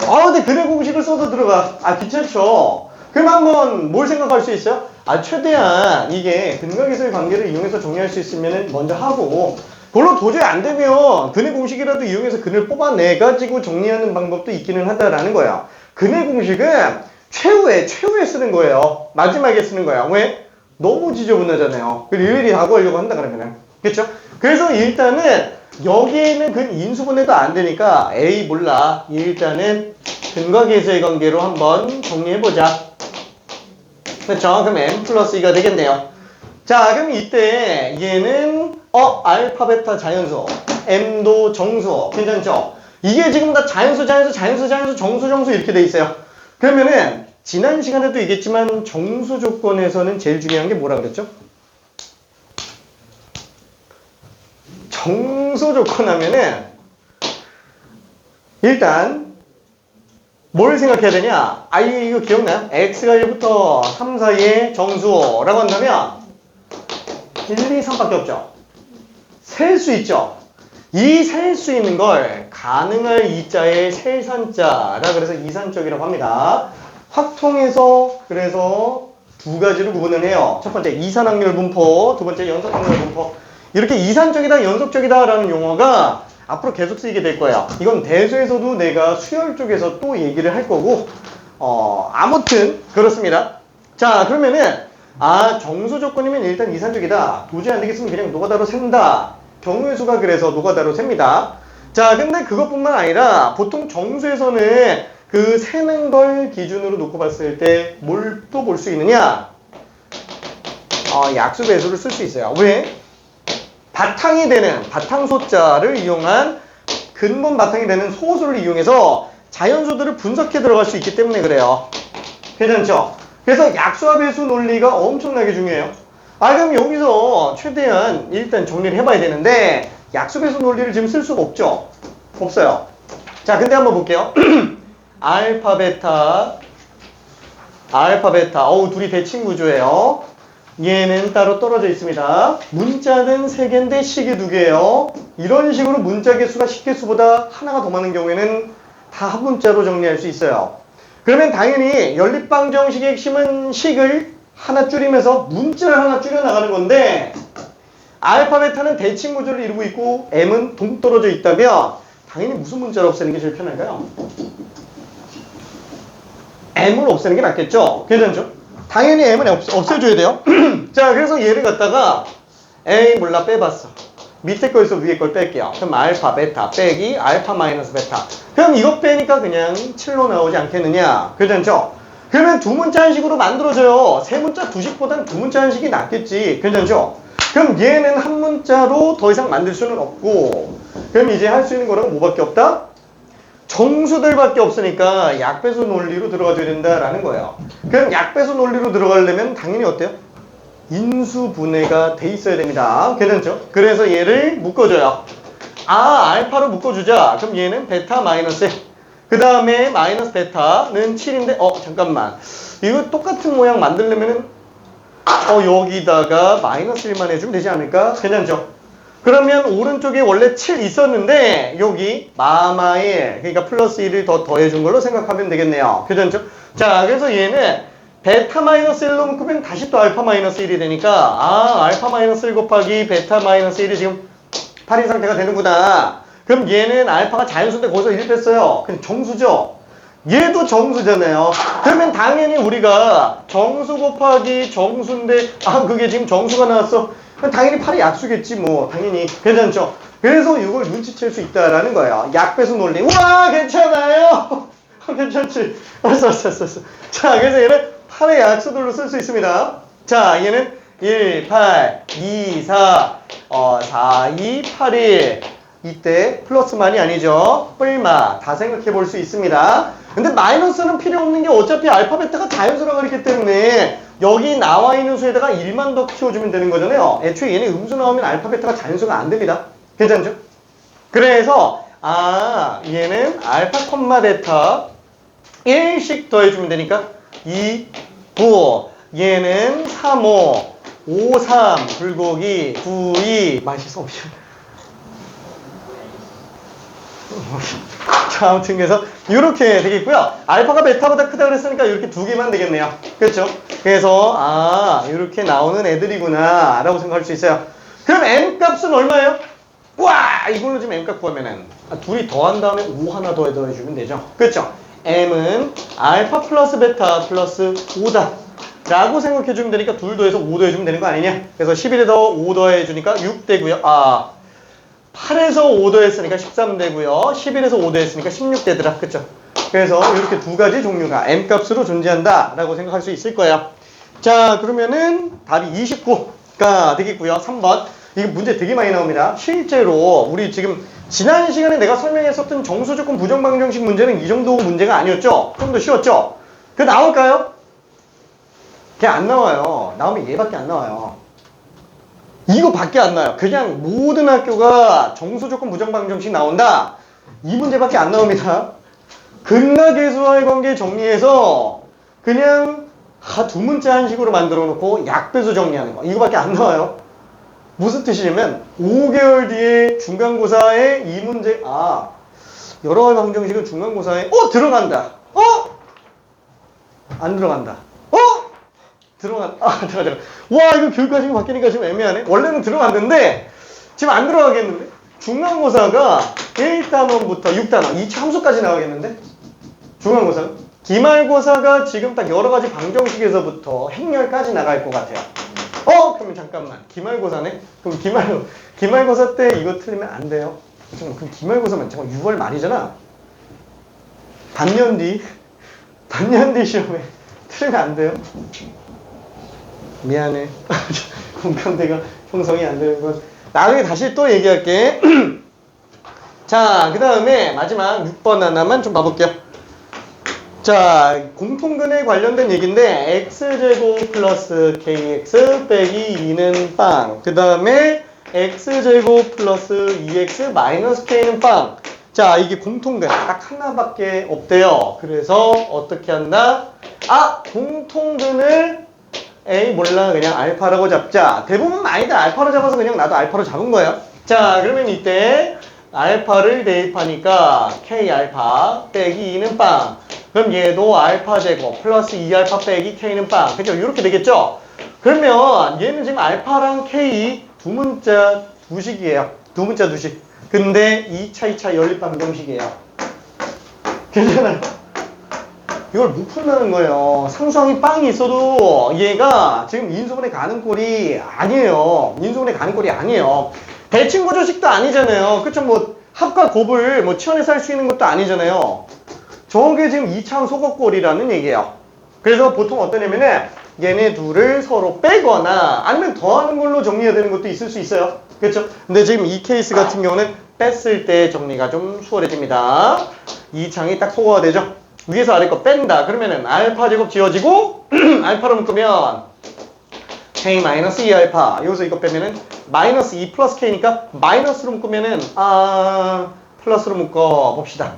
Speaker 1: 근데 근해 공식을 써도 들어가. 귀찮죠? 그럼 한번 뭘 생각할 수 있어요? 최대한 이게 근각에서의 관계를 이용해서 정리할 수 있으면 먼저 하고, 그걸로 도저히 안 되면 근해 공식이라도 이용해서 근을 뽑아내가지고 정리하는 방법도 있기는 하다라는 거야. 근해 공식은 최후에 쓰는 거예요. 마지막에 쓰는 거야. 왜? 너무 지저분하잖아요. 일일이 다 구하려고 한다 그러면은. 그렇죠? 그래서 일단은 여기에는 근 인수분해도 안 되니까 A 몰라. 일단은 근각에서의 관계로 한번 정리해보자. 그렇죠? 그럼 M 플러스 2가 되겠네요. 자, 그럼 이때 얘는 알파, 베타 자연수, M도 정수. 괜찮죠? 이게 지금 다 자연수, 정수 이렇게 돼 있어요. 그러면은 지난 시간에도 얘기했지만 정수 조건에서는 제일 중요한 게 뭐라 그랬죠? 정수 조건 하면은 일단 뭘 생각해야 되냐? 이거 기억나요? x가 1부터 3 사이의 정수라고 한다면 1, 2, 3밖에 없죠. 셀 수 있죠. 이 셀 수 있는 걸 가능할 이자의 셀산자라 그래서 이산적이라고 합니다. 확통해서 그래서 두 가지로 구분을 해요. 첫 번째 이산항률 분포, 두 번째 연속항률 분포. 이렇게 이산적이다, 연속적이다 라는 용어가 앞으로 계속 쓰이게 될 거예요. 이건 대수에서도 내가 수열 쪽에서 또 얘기를 할 거고, 아무튼 그렇습니다. 자, 그러면은 정수 조건이면 일단 이산적이다. 도저히 안 되겠으면 그냥 노가다로 샌다. 경우의 수가 그래서 노가다로 셉니다. 자, 근데 그것뿐만 아니라 보통 정수에서는 그 세는 걸 기준으로 놓고 봤을 때 뭘 또 볼 수 있느냐? 약수 배수를 쓸 수 있어요. 왜? 바탕이 되는 바탕소자를 이용한 근본 바탕이 되는 소수를 이용해서 자연수들을 분석해 들어갈 수 있기 때문에 그래요. 괜찮죠? 그래서 약수와 배수 논리가 엄청나게 중요해요. 그럼 여기서 최대한 일단 정리를 해봐야 되는데 약수 배수 논리를 지금 쓸 수가 없죠? 없어요. 자, 근데 한번 볼게요. 알파, 베타. 둘이 대칭 구조예요. 얘는 따로 떨어져 있습니다. 문자는 3개인데 식이 2개예요. 이런 식으로 문자 개수가 식 개수보다 하나가 더 많은 경우에는 다 한 문자로 정리할 수 있어요. 그러면 당연히 연립방정식의 핵심은 식을 하나 줄이면서 문자를 하나 줄여 나가는 건데, 알파, 베타는 대칭 구조를 이루고 있고 M은 동떨어져 있다면 당연히 무슨 문자를 없애는 게 제일 편할까요? M을 없애는 게 낫겠죠? 괜찮죠? 당연히 M은 없애줘야 돼요. 자, 그래서 얘를 갖다가 몰라 빼봤어. 밑에 거에서 위에 걸 뺄게요. 그럼 알파, 베타 빼기 알파 마이너스 베타. 그럼 이거 빼니까 그냥 7로 나오지 않겠느냐? 괜찮죠? 그러면 두 문자 한식으로 만들어져요. 세 문자 두식보단 두 문자 한식이 낫겠지. 괜찮죠? 그럼 얘는 한 문자로 더 이상 만들 수는 없고, 그럼 이제 할 수 있는 거는 뭐밖에 없다? 정수들밖에 없으니까 약배수 논리로 들어가줘야 된다라는 거예요. 그럼 약배수 논리로 들어가려면 당연히 어때요? 인수분해가 돼 있어야 됩니다. 괜찮죠? 그래서 얘를 묶어줘요. 알파로 묶어주자. 그럼 얘는 베타 마이너스, 그 다음에 마이너스 베타는 7인데 잠깐만, 이거 똑같은 모양 만들려면은 여기다가 마이너스 1만 해주면 되지 않을까? 괜찮죠? 그러면 오른쪽에 원래 7 있었는데 여기 마마에 그러니까 플러스 1을 더 더해준 걸로 생각하면 되겠네요. 괜찮죠? 자, 그래서 얘는 베타 마이너스 1로 묶으면 다시 또 알파 마이너스 1이 되니까 알파 마이너스 1 곱하기 베타 마이너스 1이 지금 8인 상태가 되는구나. 그럼 얘는 알파가 자연수인데 거기서 1 뺐어요. 그냥 정수죠? 얘도 정수잖아요. 그러면 당연히 우리가 정수 곱하기 정수인데 그게 지금 정수가 나왔어. 당연히 8이 약수겠지 뭐. 당연히. 괜찮죠? 그래서 이걸 눈치챌 수 있다라는 거예요. 약배수 논리. 우와, 괜찮아요. 괜찮지? 알았어. 자, 그래서 얘는 8의 약수들로 쓸 수 있습니다. 자, 얘는 1, 8, 2, 4, 4, 2, 8, 1. 이때 플러스만이 아니죠. 뿔마 다 생각해 볼 수 있습니다. 근데 마이너스는 필요 없는 게 어차피 알파, 베타가 자연수라고 그랬기 때문에 여기 나와 있는 수에다가 1만 더 키워주면 되는 거잖아요. 애초에 얘네 음수 나오면 알파, 베타가 자연수가 안 됩니다. 괜찮죠? 그래서 얘는 알파, 베타 1씩 더해주면 되니까 2, 9. 얘는 3, 5, 5, 3 불고기 9, 2 맛있어. 자, 아무튼 그래서 이렇게 되겠고요. 알파가 베타보다 크다 그랬으니까 이렇게 두 개만 되겠네요. 그렇죠? 그래서 이렇게 나오는 애들이구나 라고 생각할 수 있어요. 그럼 m 값은 얼마예요? 와, 이걸로 지금 m 값 구하면은 둘이 더한 다음에 5 하나 더해주면 되죠. 그렇죠? m은 알파 플러스 베타 플러스 5다 라고 생각해주면 되니까 둘 더해서 5 더해주면 되는 거 아니냐? 그래서 11에서 5 더해주니까 6 되고요. 8에서 5 더했으니까 13 되고요. 11에서 5 더했으니까 16 되더라. 그쵸? 그래서 이렇게 두 가지 종류가 m값으로 존재한다 라고 생각할 수 있을 거예요. 자, 그러면은 답이 29가 되겠고요. 3번. 이거 문제 되게 많이 나옵니다. 실제로 우리 지금 지난 시간에 내가 설명했었던 정수조건 부정방정식 문제는 이 정도 문제가 아니었죠? 좀 더 쉬웠죠? 그거 나올까요? 걔 안 나와요. 나오면 얘밖에 안 나와요. 이거밖에 안 나와요. 그냥 모든 학교가 정수조건 부정방정식 나온다. 이 문제밖에 안 나옵니다. 근각계수와의 관계 정리해서 그냥 두 문자 한식으로 만들어 놓고 약배수 정리하는 거. 이거밖에 안 나와요. 무슨 뜻이냐면 5개월 뒤에 중간고사에 이 문제 여러 가지 방정식은 중간고사에 들어간다. 안 들어간다. 들어가. 와, 이거 교육과정이 바뀌니까 지금 애매하네. 원래는 들어갔는데 지금 안 들어가겠는데? 중간고사가 1단원부터 6단원 2차 함수까지 나가겠는데? 중간고사가 기말고사가 지금 딱 여러 가지 방정식에서부터 행렬까지 나갈 것 같아요. 그러면 잠깐만. 기말고사네? 그럼 기말고사 때 이거 틀리면 안 돼요. 잠깐만, 그럼 기말고사면 잠깐 6월 말이잖아. 반년 뒤 시험에 틀리면 안 돼요. 미안해. 공감대가 형성이 안 되는 건. 나중에 다시 또 얘기할게. 자, 그 다음에 마지막 6번 하나만 좀 봐볼게요. 자, 공통근에 관련된 얘기인데 x제곱 플러스 kx 빼기 2는 빵. 그 다음에 x제곱 플러스 2x 마이너스 k는 빵. 자, 이게 공통근 딱 하나밖에 없대요. 그래서 어떻게 한다? 공통근을 몰라, 그냥 알파라고 잡자. 대부분 많이들 알파로 잡아서 그냥 나도 알파로 잡은 거예요. 자, 그러면 이때 알파를 대입하니까 k알파 빼기 2는 빵. 그럼 얘도 알파 제곱 플러스 2알파 빼기 k는 빵. 그죠? 이렇게 되겠죠? 그러면 얘는 지금 알파랑 k 두 문자 두식이에요. 두 문자 두식. 근데 2차 연립방정식이에요. 괜찮아요? 이걸 못 푼다는 거예요. 상수항이 빵이 있어도 얘가 지금 인수분해 가는 꼴이 아니에요. 인수분해 가는 꼴이 아니에요. 대칭구조식도 아니잖아요. 그쵸? 뭐 합과 곱을 치환해서 할 수 있는 것도 아니잖아요. 저게 지금 2차항 소거꼴이라는 얘기예요. 그래서 보통 어떠냐면은 얘네 둘을 서로 빼거나 아니면 더하는 걸로 정리해야 되는 것도 있을 수 있어요. 그렇죠? 근데 지금 이 케이스 같은 경우는 뺐을 때 정리가 좀 수월해집니다. 2창이 딱 소거가 되죠. 위에서 아래 거 뺀다. 그러면은 알파 제곱 지워지고 알파로 묶으면 k-2알파. 여기서 이거 빼면은 마이너스 2 플러스 k니까 마이너스로 묶으면은 플러스로 묶어 봅시다.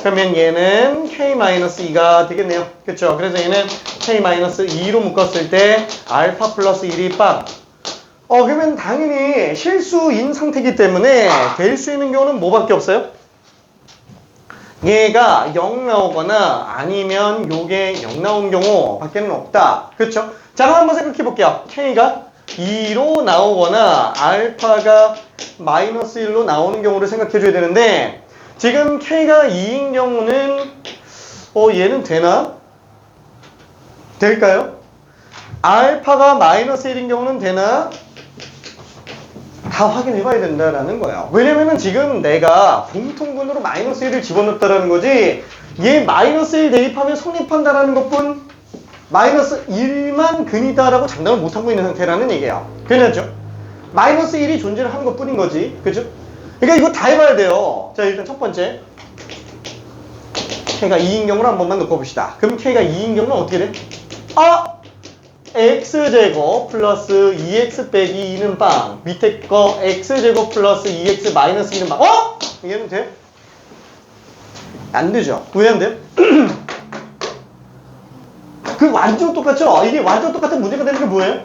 Speaker 1: 그러면 얘는 k-2가 되겠네요. 그쵸? 그래서 얘는 k-2로 묶었을 때 알파 플러스 1이 빵. 그러면 당연히 실수인 상태이기 때문에 될 수 있는 경우는 뭐밖에 없어요? 얘가 0 나오거나 아니면 요게 0 나온 경우 밖에는 없다. 그쵸? 자, 그럼 한번 생각해 볼게요. k가 2로 나오거나 알파가 마이너스 1로 나오는 경우를 생각해 줘야 되는데 지금 k가 2인 경우는 얘는 되나? 될까요? 알파가 마이너스 1인 경우는 되나? 다 확인해 봐야 된다라는 거예요. 왜냐면은 지금 내가 공통근으로 마이너스 1을 집어넣었다라는 거지 얘 마이너스 1 대입하면 성립한다라는 것뿐 마이너스 1만 근이다라고 장담을 못하고 있는 상태라는 얘기예요. 괜찮죠? 마이너스 1이 존재를 하는 것뿐인 거지. 그죠? 그러니까 이거 다 해봐야 돼요. 자, 일단 첫 번째 k가 2인 경우를 한 번만 놓고 봅시다. 그럼 k가 2인 경우는 어떻게 돼? x제곱 플러스 2x 빼기 2는 빵. 밑에 거 x제곱 플러스 2x 마이너스 2는 빵. 얘는 돼? 안 되죠. 왜 안 돼요? 그 완전 똑같죠? 이게 완전 똑같은 문제가 되는 게 뭐예요?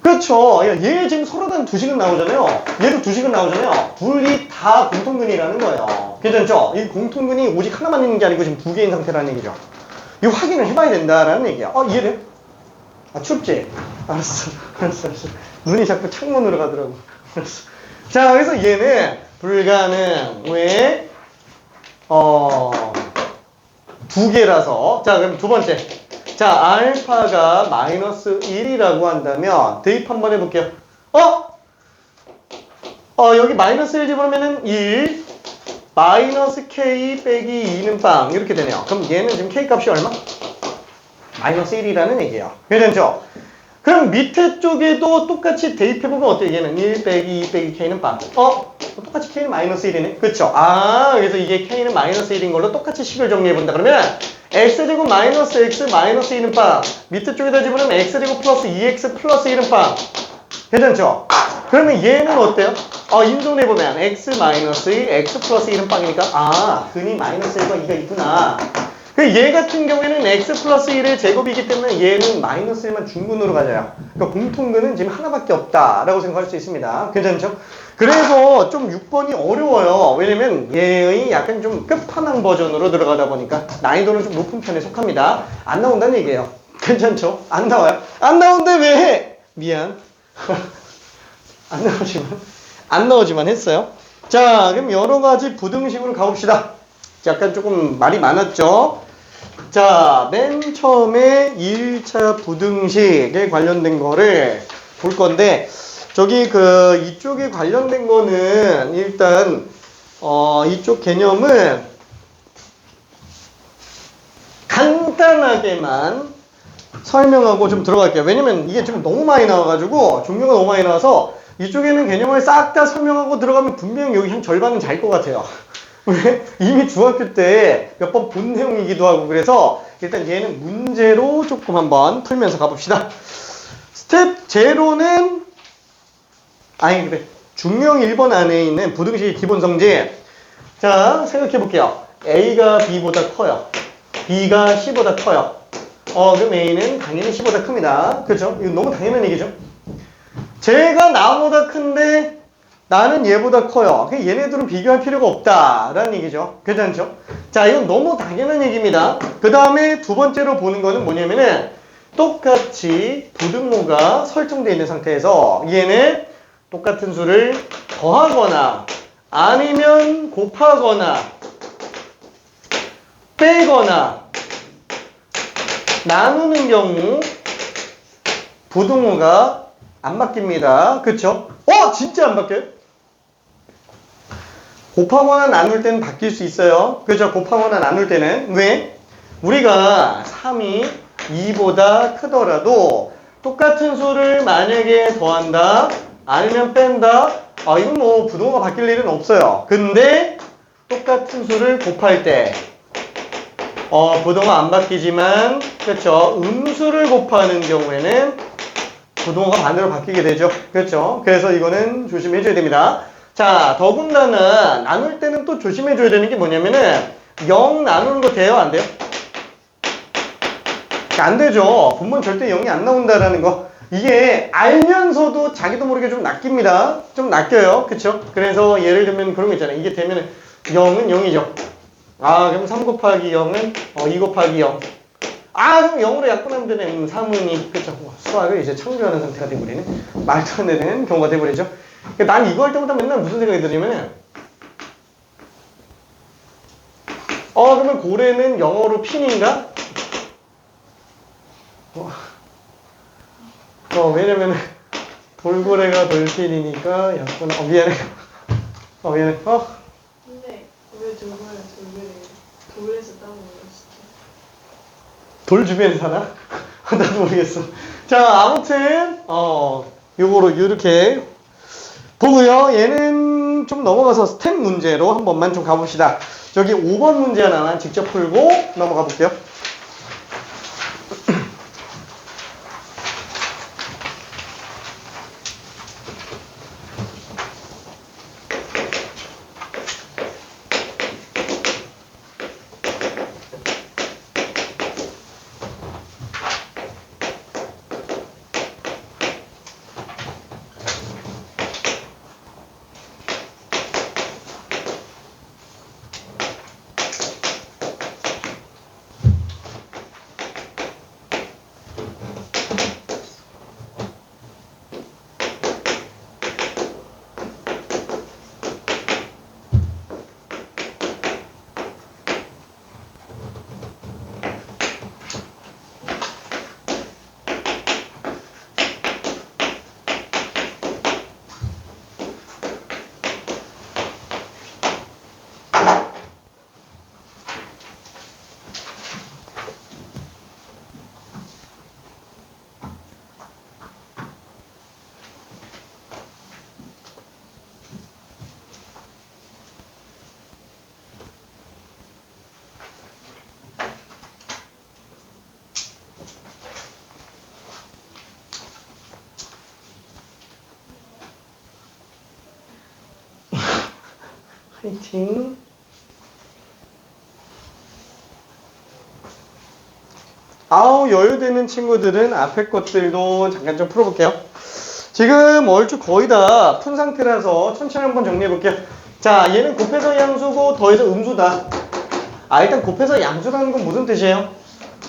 Speaker 1: 그 그렇죠. 야, 얘 지금 서로 다른 두 식은 나오잖아요. 얘도 두 식은 나오잖아요. 둘이 다 공통근이라는 거예요. 괜찮죠? 이 공통근이 오직 하나만 있는 게 아니고 지금 두 개인 상태라는 얘기죠. 이거 확인을 해봐야 된다라는 얘기야. 이해돼? 아, 춥지? 알았어. 알았어. 눈이 자꾸 창문으로 가더라고. 알았어. 자, 그래서 얘는 불가능. 왜? 두 개라서. 자, 그럼 두 번째. 자, 알파가 마이너스 1이라고 한다면 대입 한번 해볼게요. 여기 마이너스 1 집어넣으면은 1 마이너스 k 빼기 2는 빵 이렇게 되네요. 그럼 얘는 지금 k 값이 얼마? 마이너스 1이라는 얘기예요. 괜찮죠? 그럼 밑에 쪽에도 똑같이 대입해보면 어때요? 얘는 1 빼기 2 빼기 k는 빵. 똑같이 k는 마이너스 1이네. 그쵸? 그래서 이게 k는 마이너스 1인 걸로 똑같이 식을 정리해본다. 그러면 x제곱 마이너스 x 마이너스 2는 빵. 밑에 쪽에다 집어넣으면 x제곱 플러스 2x 플러스 1은 빵. 괜찮죠? 그러면 얘는 어때요? 인정해보면 x 마이너스 2 x 플러스 1은 빵이니까 근이 마이너스 1과 2가 있구나. 얘 같은 경우에는 x 플러스 1의 제곱이기 때문에 얘는 마이너스 1만 중근으로 가져요. 그러니까 공통근은 지금 하나밖에 없다라고 생각할 수 있습니다. 괜찮죠? 그래서 좀 6번이 어려워요. 왜냐면 얘의 약간 좀 끝판왕 버전으로 들어가다 보니까 난이도는 좀 높은 편에 속합니다. 안 나온다는 얘기예요. 괜찮죠? 안 나와요. 안 나온데 왜 해? 미안. 안 나오지만 했어요. 자, 그럼 여러 가지 부등식으로 가봅시다. 약간 조금 말이 많았죠? 자, 맨 처음에 1차 부등식에 관련된 거를 볼 건데, 이쪽에 관련된 거는 일단, 이쪽 개념은 간단하게만 설명하고 좀 들어갈게요. 왜냐면 이게 지금 너무 많이 나와가지고, 종류가 너무 많이 나와서 이쪽에는 개념을 싹 다 설명하고 들어가면 분명히 여기 한 절반은 잘 것 같아요. 왜? 이미 중학교 때 몇 번 본 내용이기도 하고 그래서 일단 얘는 문제로 조금 한번 풀면서 가봅시다. 스텝 제로는 중형 1번 안에 있는 부등식의 기본 성질. 자, 생각해 볼게요. A가 B보다 커요. B가 C보다 커요. 그럼 A는 당연히 C보다 큽니다. 그렇죠? 이거 너무 당연한 얘기죠. 쟤가 나보다 큰데 나는 얘보다 커요. 얘네들은 비교할 필요가 없다라는 얘기죠. 괜찮죠? 자, 이건 너무 당연한 얘기입니다. 그 다음에 두 번째로 보는 거는 뭐냐면은 똑같이 부등호가 설정되어 있는 상태에서 얘는 똑같은 수를 더하거나 아니면 곱하거나 빼거나 나누는 경우 부등호가 안 바뀝니다. 그쵸? 진짜 안 바뀌어요? 곱하거나 나눌 때는 바뀔 수 있어요. 그죠? 곱하거나 나눌 때는. 왜? 우리가 3이 2보다 크더라도 똑같은 수를 만약에 더한다 아니면 뺀다, 이건 뭐 부등호가 바뀔 일은 없어요. 근데 똑같은 수를 곱할 때 부등호 안 바뀌지만, 그렇죠? 음수를 곱하는 경우에는 부등호가 반대로 바뀌게 되죠. 그렇죠? 그래서 이거는 조심해줘야 됩니다. 자, 더군다나 나눌 때는 또 조심해줘야 되는 게 뭐냐면은 0 나누는 거 돼요? 안 돼요? 안 되죠. 분모는 절대 0이 안 나온다라는 거. 이게 알면서도 자기도 모르게 좀 낚입니다. 좀 낚여요. 그쵸? 그래서 예를 들면 그런 거 있잖아요. 이게 되면은 0은 0이죠. 그럼 3 곱하기 0은 2 곱하기 0. 그럼 0으로 약분하면 되네. 3은 2. 그쵸? 수학을 이제 창조하는 상태가 돼버리네. 말도 안 되는 경우가 돼버리죠. 난 이거 할 때마다 맨날 무슨 생각이 들냐면은 그러면 고래는 영어로 핀인가? 왜냐면은 돌고래가 돌핀이니까 약분. 미안해. 미안해.
Speaker 2: 근데 왜 돌고래가 돌에서 따온 거야 진짜?
Speaker 1: 돌 주변에 사나? 나도 모르겠어. 자, 아무튼 요거로 이렇게 보고요. 얘는 좀 넘어가서 스텝 문제로 한 번만 좀 가봅시다. 저기 5번 문제 하나만 직접 풀고 넘어가 볼게요. 파이팅. 아우, 여유되는 친구들은 앞에 것들도 잠깐 좀 풀어볼게요. 지금 얼추 거의 다 푼 상태라서 천천히 한번 정리해볼게요. 자, 얘는 곱해서 양수고 더해서 음수다. 일단 곱해서 양수라는 건 무슨 뜻이에요?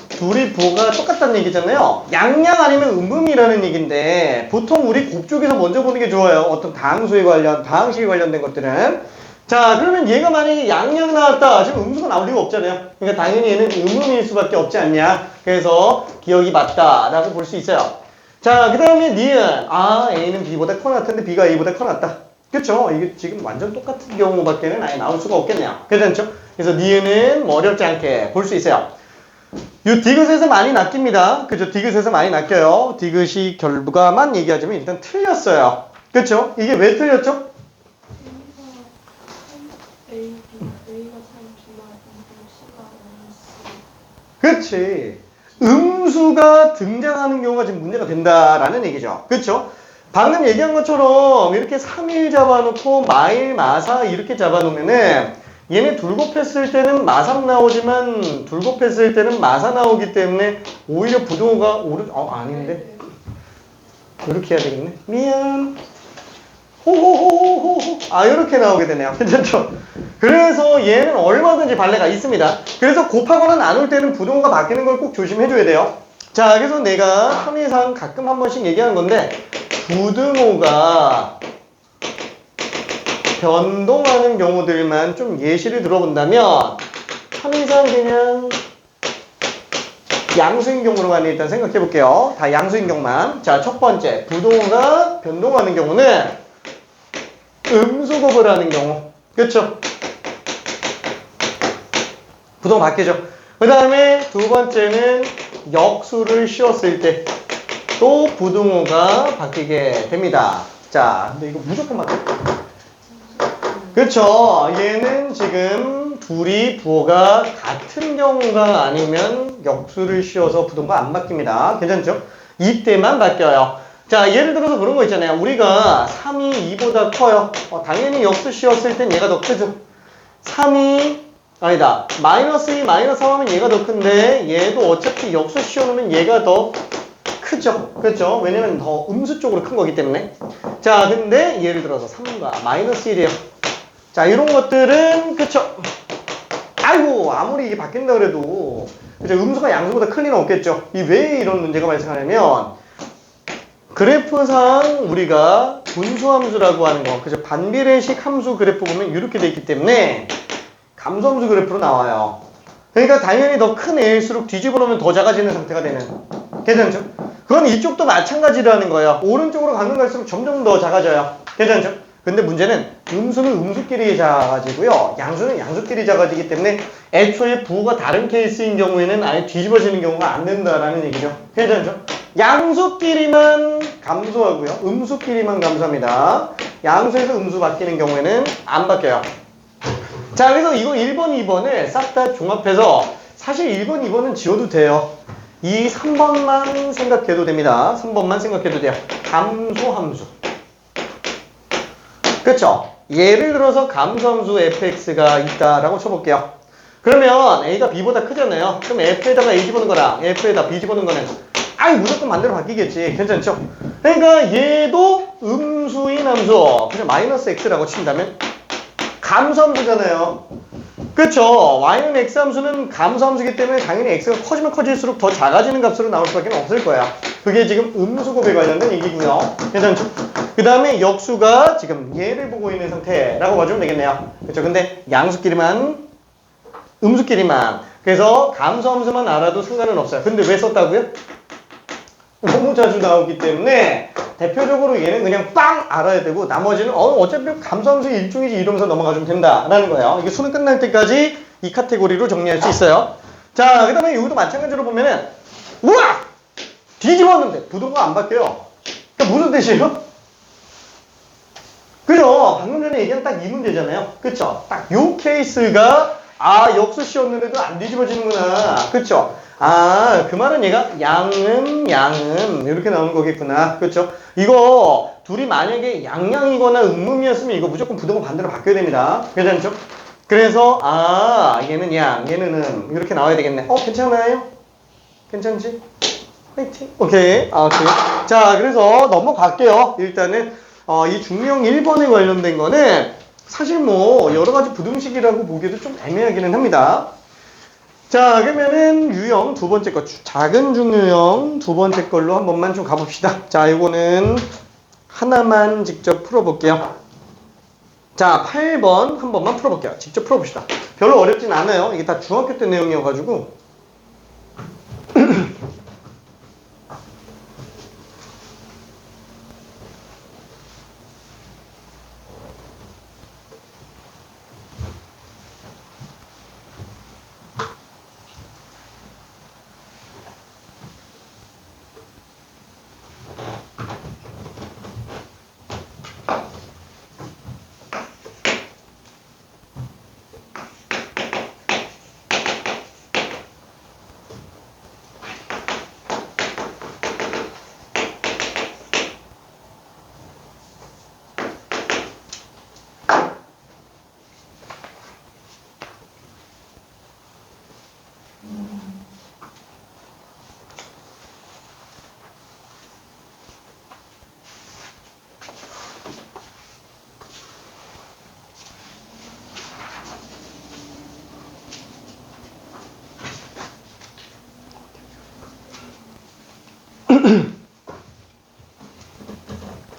Speaker 1: 둘이 부호가 똑같다는 얘기잖아요. 양양 아니면 음음이라는 얘기인데 보통 우리 곱 쪽에서 먼저 보는 게 좋아요. 어떤 다항수에 다항식에 관련된 것들은. 자, 그러면 얘가 만약에 양양 나왔다. 지금 음수가 나올 리가 없잖아요. 그러니까 당연히 얘는 음음일 수밖에 없지 않냐. 그래서 기억이 맞다라고 볼 수 있어요. 자, 그 다음에 니은. A는 B보다 커놨던데 B가 A보다 커놨다. 그쵸? 이게 지금 완전 똑같은 경우밖에는 아예 나올 수가 없겠네요. 괜찮죠? 그래서 니은은 뭐 어렵지 않게 볼 수 있어요. 요 디귿에서 많이 낚입니다. 그죠? 디귿에서 많이 낚여요. 디귿이 결과만 얘기하자면 일단 틀렸어요. 그쵸? 이게 왜 틀렸죠?
Speaker 2: A가 3, B가 2, C가 마이너스.
Speaker 1: 그렇지. 음수가 등장하는 경우가 지금 문제가 된다라는 얘기죠. 그쵸? 방금 얘기한 것처럼 이렇게 3일 잡아놓고 마일, 마사 이렇게 잡아놓으면은 얘네 둘 곱했을 때는 마삼 나오지만 둘 곱했을 때는 마사 나오기 때문에 오히려 부동호가 아닌데? 이렇게 해야 되겠네. 미안. 호호호호호. 이렇게 나오게 되네요. 괜찮죠? 그래서 얘는 얼마든지 발레가 있습니다. 그래서 곱하거나 나눌 때는 부동호가 바뀌는 걸 꼭 조심해줘야 돼요. 자, 그래서 내가 편의상 가끔 한 번씩 얘기하는 건데 부등호가 변동하는 경우들만 좀 예시를 들어본다면 편의상 그냥 양수인 경우로만 일단 생각해 볼게요. 다 양수인 경우만. 자, 첫 번째 부동호가 변동하는 경우는 음수곱을 하는 경우. 그쵸? 부동호 바뀌죠. 그 다음에 두 번째는 역수를 씌웠을 때 또 부등호가 바뀌게 됩니다. 자, 근데 이거 무조건 맞죠? 그쵸? 얘는 지금 둘이 부호가 같은 경우가 아니면 역수를 씌워서 부동호가 안 바뀝니다. 괜찮죠? 이때만 바뀌어요. 자, 예를 들어서 그런 거 있잖아요. 우리가 3이 2보다 커요. 당연히 역수 씌웠을 땐 얘가 더 크죠. 3이 아니다. 마이너스 2, 마이너스 3 하면 얘가 더 큰데 얘도 어차피 역수 씌워놓으면 얘가 더 크죠. 그렇죠? 왜냐면 더 음수 쪽으로 큰 거기 때문에. 자, 근데 예를 들어서 3과 마이너스 1이에요. 자, 이런 것들은 그쵸? 아이고, 아무리 이게 바뀐다 그래도 그죠? 음수가 양수보다 클 리는 없겠죠. 이 왜 이런 문제가 발생하냐면 그래프상 우리가 분수함수라고 하는 거, 그죠? 반비례식 함수 그래프 보면 이렇게 돼 있기 때문에 감소함수 그래프로 나와요. 그러니까 당연히 더 큰 애일수록 뒤집어 놓으면 더 작아지는 상태가 되는. 괜찮죠? 그건 이쪽도 마찬가지라는 거예요. 오른쪽으로 가면 갈수록 점점 더 작아져요. 괜찮죠? 근데 문제는 음수는 음수끼리 작아지고요. 양수는 양수끼리 작아지기 때문에 애초에 부호가 다른 케이스인 경우에는 아예 뒤집어지는 경우가 안 된다라는 얘기죠. 괜찮죠? 양수끼리만 감소하고요. 음수끼리만 감소합니다. 양수에서 음수 바뀌는 경우에는 안 바뀌어요. 자, 그래서 이거 1번, 2번을 싹 다 종합해서 사실 1번, 2번은 지워도 돼요. 이 3번만 생각해도 됩니다. 3번만 생각해도 돼요. 감소함수. 그쵸? 예를 들어서 감소함수 fx가 있다라고 쳐볼게요. 그러면 a가 b보다 크잖아요. 그럼 f에다가 a 집어넣은 거랑 f에다 b 집어넣은 거는 무조건 반대로 바뀌겠지. 괜찮죠? 그러니까 얘도 음수인 함수. 그냥 마이너스 x라고 친다면 감소함수잖아요. 그쵸? y는 x함수는 감소함수기 때문에 당연히 x가 커지면 커질수록 더 작아지는 값으로 나올 수밖에 없을 거야. 그게 지금 음수곱에 관련된 얘기고요. 괜찮죠? 그 다음에 역수가 지금 얘를 보고 있는 상태라고 봐주면 되겠네요. 그쵸? 근데 양수끼리만, 음수끼리만. 그래서 감소함수만 알아도 상관은 없어요. 근데 왜 썼다고요? 너무 자주 나오기 때문에 대표적으로 얘는 그냥 빵 알아야 되고 나머지는 어차피 감소함수의 일종이지 이러면서 넘어가주면 된다라는 거예요. 이게 수능 끝날 때까지 이 카테고리로 정리할 수 있어요. 자, 그 다음에 여기도 마찬가지로 보면은 우와! 뒤집었는데 부동호가 안 바뀌어요. 그러니까 무슨 뜻이에요? 그죠? 방금 전에 얘기한 딱 이 문제잖아요. 그쵸? 딱 요 케이스가 역수 씌웠는데도 안 뒤집어지는구나. 그쵸? 그 말은 얘가 양음 이렇게 나오는 거겠구나. 그쵸? 이거 둘이 만약에 양양이거나 음음이었으면 이거 무조건 부등호 반대로 바뀌어야 됩니다. 괜찮죠? 그래서 얘는 양, 얘는 이렇게 나와야 되겠네. 괜찮아요? 괜찮지? 화이팅. 오케이. 오케이. 자, 그래서 넘어갈게요. 일단은 이 중령 1번에 관련된 거는 사실 뭐 여러 가지 부등식이라고 보기에도 좀 애매하기는 합니다. 자, 그러면은 유형 두 번째 거, 작은 중유형 두 번째 걸로 한 번만 좀 가봅시다. 자, 이거는 하나만 직접 풀어볼게요. 자, 8번 한 번만 풀어볼게요. 직접 풀어봅시다. 별로 어렵진 않아요. 이게 다 중학교 때 내용이어가지고.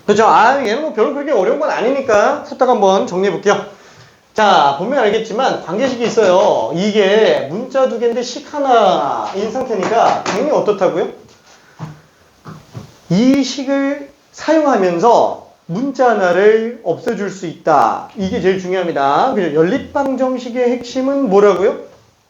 Speaker 1: 그렇죠. 얘는 뭐 별로 그렇게 어려운 건 아니니까 후딱 한번 정리해 볼게요. 자, 보면 알겠지만 관계식이 있어요. 이게 문자 두 개인데 식 하나인 상태니까 당연히 어떻다고요? 이 식을 사용하면서 문자 하나를 없애줄 수 있다. 이게 제일 중요합니다. 그래서 연립방정식의 핵심은 뭐라고요?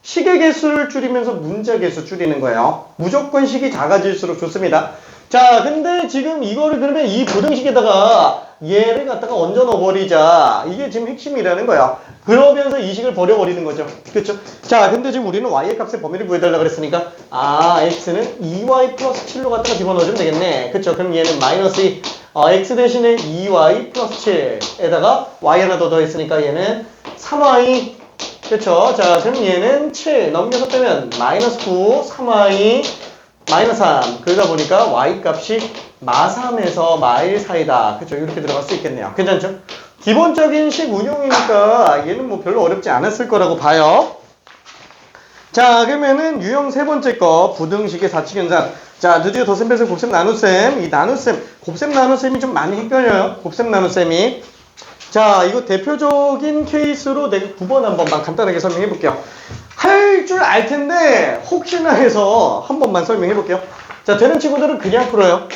Speaker 1: 식의 개수를 줄이면서 문자 개수 줄이는 거예요. 무조건 식이 작아질수록 좋습니다. 자, 근데 지금 이거를 그러면 이 부등식에다가 얘를 갖다가 얹어 넣어버리자. 이게 지금 핵심이라는 거야. 그러면서 이 식을 버려버리는 거죠. 그렇죠? 자, 근데 지금 우리는 y의 값의 범위를 구해달라 그랬으니까 x는 2y 플러스 7로 갖다가 집어넣어주면 되겠네. 그렇죠? 그럼 얘는 마이너스 2. x 대신에 2y 플러스 7에다가 y 하나 더 더했으니까 얘는 3y. 그렇죠? 자, 그럼 얘는 7 넘겨서 빼면 마이너스 9, 3y 마이너스 3. 그러다 보니까 y 값이 마3에서 마1 사이다. 그렇죠? 이렇게 들어갈 수 있겠네요. 괜찮죠? 기본적인 식 운용이니까 얘는 뭐 별로 어렵지 않았을 거라고 봐요. 자, 그러면은 유형 세 번째 거 부등식의 사칙 현상. 자, 드디어 덧셈 빼셈 곱셈 나눗셈. 이 나눗셈, 곱셈 나눗셈이 좀 많이 헷갈려요. 곱셈 나눗셈이. 자, 이거 대표적인 케이스로 내가 9번 한 번만 간단하게 설명해 볼게요. 할 줄 알 텐데 혹시나 해서 한 번만 설명해 볼게요. 자, 되는 친구들은 그냥 풀어요.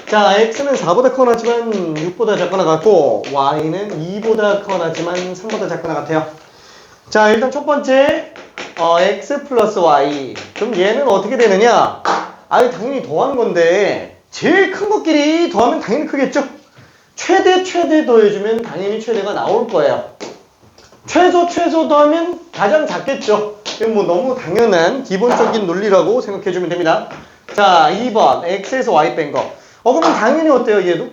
Speaker 1: 자, x는 4보다 커나지만 6보다 작거나 같고 y는 2보다 커나지만 3보다 작거나 같아요. 자, 일단 첫 번째 x 플러스 y. 그럼 얘는 어떻게 되느냐? 당연히 더한 건데 제일 큰 것끼리 더하면 당연히 크겠죠? 최대 더해주면 당연히 최대가 나올 거예요. 최소 더하면 가장 작겠죠? 이건 뭐 너무 당연한 기본적인 논리라고 생각해주면 됩니다. 자, 2번 x에서 y 뺀 거. 그러면 당연히 어때요, 얘도?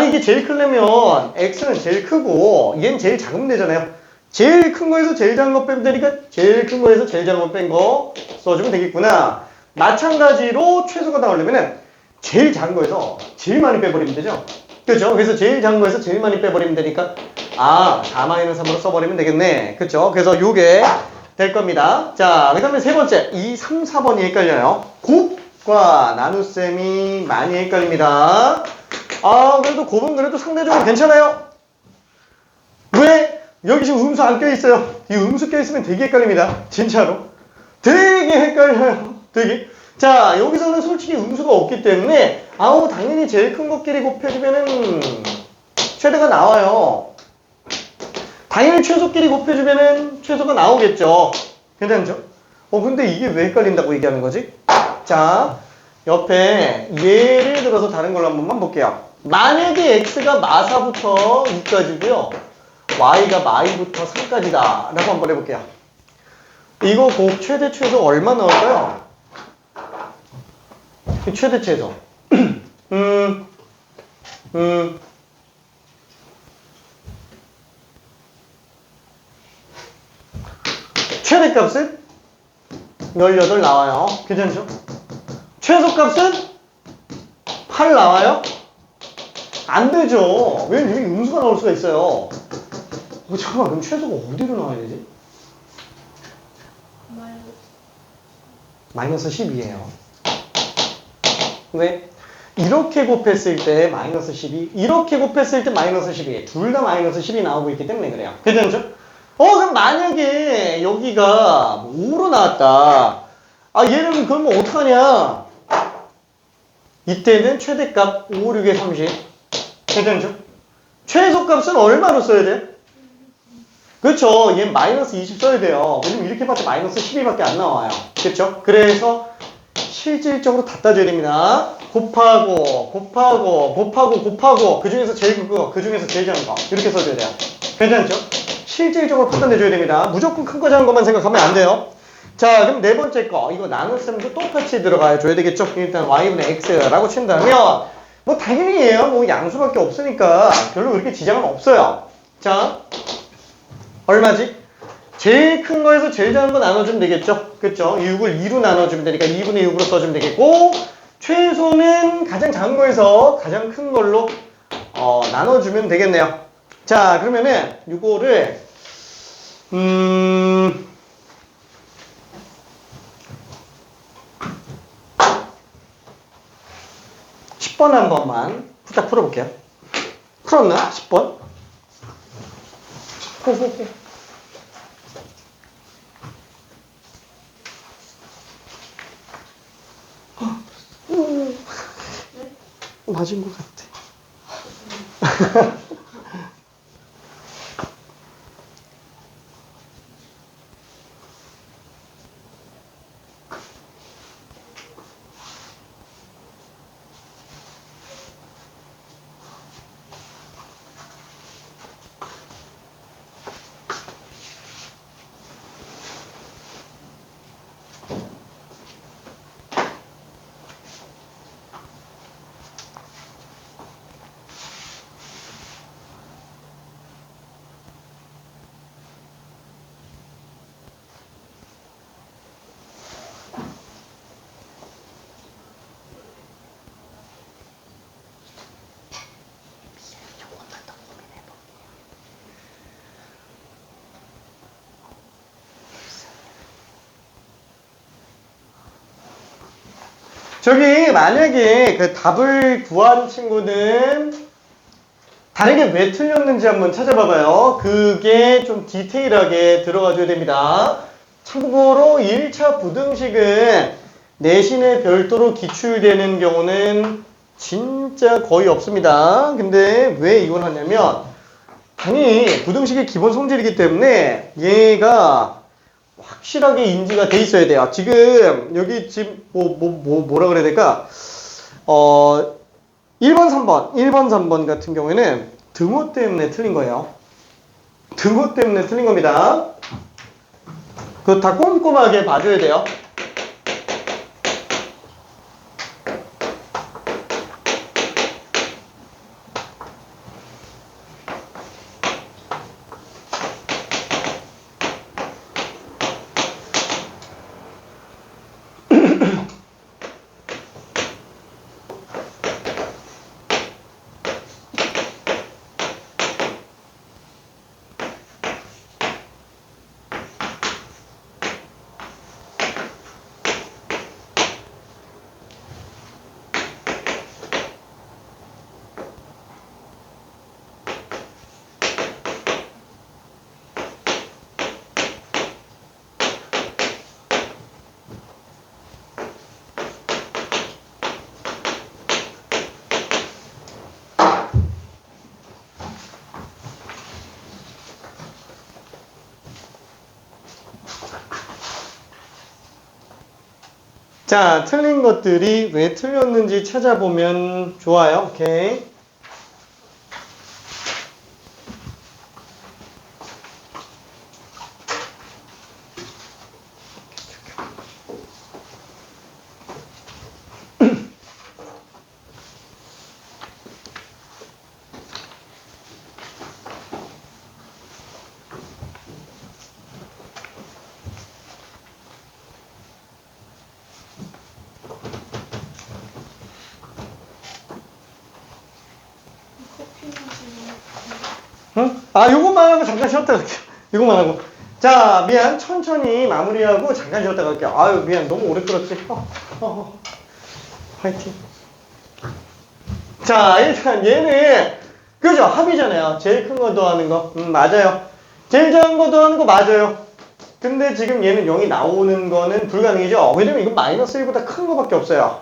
Speaker 1: 이게 제일 크려면 x는 제일 크고 얘는 제일 작으면 되잖아요. 제일 큰 거에서 제일 작은 거 빼면 되니까 제일 큰 거에서 제일 작은 거 뺀 거 써주면 되겠구나. 마찬가지로 최소가 나오려면은 제일 작은 거에서 제일 많이 빼버리면 되죠. 그렇죠? 그래서 제일 작은 거에서 제일 많이 빼버리면 되니까 4-3으로 써버리면 되겠네. 그렇죠? 그래서 요게 될 겁니다. 자, 그 다음에 세 번째 2, 3, 4번이 헷갈려요. 곱과 나눗셈이 많이 헷갈립니다. 그래도 곱은 그래도 상대적으로 괜찮아요. 왜? 여기 지금 음수 안 껴있어요. 이 음수 껴있으면 되게 헷갈립니다. 진짜로 되게 헷갈려요. 되게. 자, 여기서는 솔직히 음수가 없기 때문에 당연히 제일 큰 것끼리 곱해주면은 최대가 나와요. 당연히 최소끼리 곱해주면은 최소가 나오겠죠. 괜찮죠? 근데 이게 왜 헷갈린다고 얘기하는 거지? 자, 옆에 예를 들어서 다른 걸로 한 번만 볼게요. 만약에 x가 마4부터 2까지고요. y가 마2부터 3까지다 라고 한번 해볼게요. 이거 곱 최대 최소 얼마 나올까요? 최대 최소 최대값은 18 나와요. 괜찮죠? 최소값은 8 나와요? 안 되죠. 왜냐면 여기 음수가 나올 수가 있어요. 잠깐만, 그럼 최소가 어디로 나와야 되지? 마이너스 12예요. 왜? 이렇게 곱했을 때 마이너스 12, 이렇게 곱했을 때 마이너스 12. 둘 다 마이너스 10이 나오고 있기 때문에 그래요. 괜찮죠? 그럼 만약에 여기가 5로 나왔다. 얘는 그러면 어떡하냐? 이때는 최대값 5, 6에 30. 괜찮죠? 최소값은 얼마로 써야 돼? 그렇죠. 얘 마이너스 20 써야 돼요. 왜냐면 이렇게 봤자 마이너스 12밖에 안 나와요. 그렇죠? 그래서 실질적으로 다 따져야 됩니다. 곱하고 그 중에서 제일 큰 거, 그 중에서 제일 작은 거 이렇게 써줘야 돼요. 괜찮죠? 실질적으로 판단해줘야 됩니다. 무조건 큰 거 작은 것만 생각하면 안 돼요. 자, 그럼 네 번째 거 이거 나눗셈도 똑같이 들어가야 줘야 되겠죠? 일단 y분의 x라고 친다면 뭐 당연히 얘요. 뭐 양수밖에 없으니까 별로 그렇게 지장은 없어요. 자, 얼마지? 제일 큰 거에서 제일 작은 거 나눠주면 되겠죠? 그쵸? 6을 2로 나눠주면 되니까 2분의 6으로 써주면 되겠고, 최소는 가장 작은 거에서 가장 큰 걸로 나눠주면 되겠네요. 자, 그러면은 이거를 10번 한 번만 후딱 풀어볼게요. 풀었나? 10번? 맞은 것 같아. 저기 만약에 그 답을 구한 친구는 다른 게 왜 틀렸는지 한번 찾아봐봐요. 그게 좀 디테일하게 들어가줘야 됩니다. 참고로 1차 부등식은 내신에 별도로 기출되는 경우는 진짜 거의 없습니다. 근데 왜 이걸 하냐면 당연히 부등식의 기본 성질이기 때문에 얘가 확실하게 인지가 돼 있어야 돼요. 지금 여기 지금 뭐라 그래야 될까? 1번, 3번 같은 경우에는 등호 때문에 틀린 거예요. 등호 때문에 틀린 겁니다. 그거 다 꼼꼼하게 봐줘야 돼요. 자, 틀린 것들이 왜 틀렸는지 찾아보면 좋아요. 오케이. 응? 아, 요것만 하고 잠깐 쉬었다 갈게요. 요것만 하고. 자, 미안. 천천히 마무리하고 잠깐 쉬었다 갈게요. 아유, 미안. 너무 오래 끌었지? 화이팅. 자, 일단 얘는, 그죠? 합이잖아요. 제일 큰 거 더하는 거. 맞아요. 제일 작은 거 더하는 거 맞아요. 근데 지금 얘는 0이 나오는 거는 불가능이죠? 왜냐면 이건 마이너스 1보다 큰 거밖에 없어요.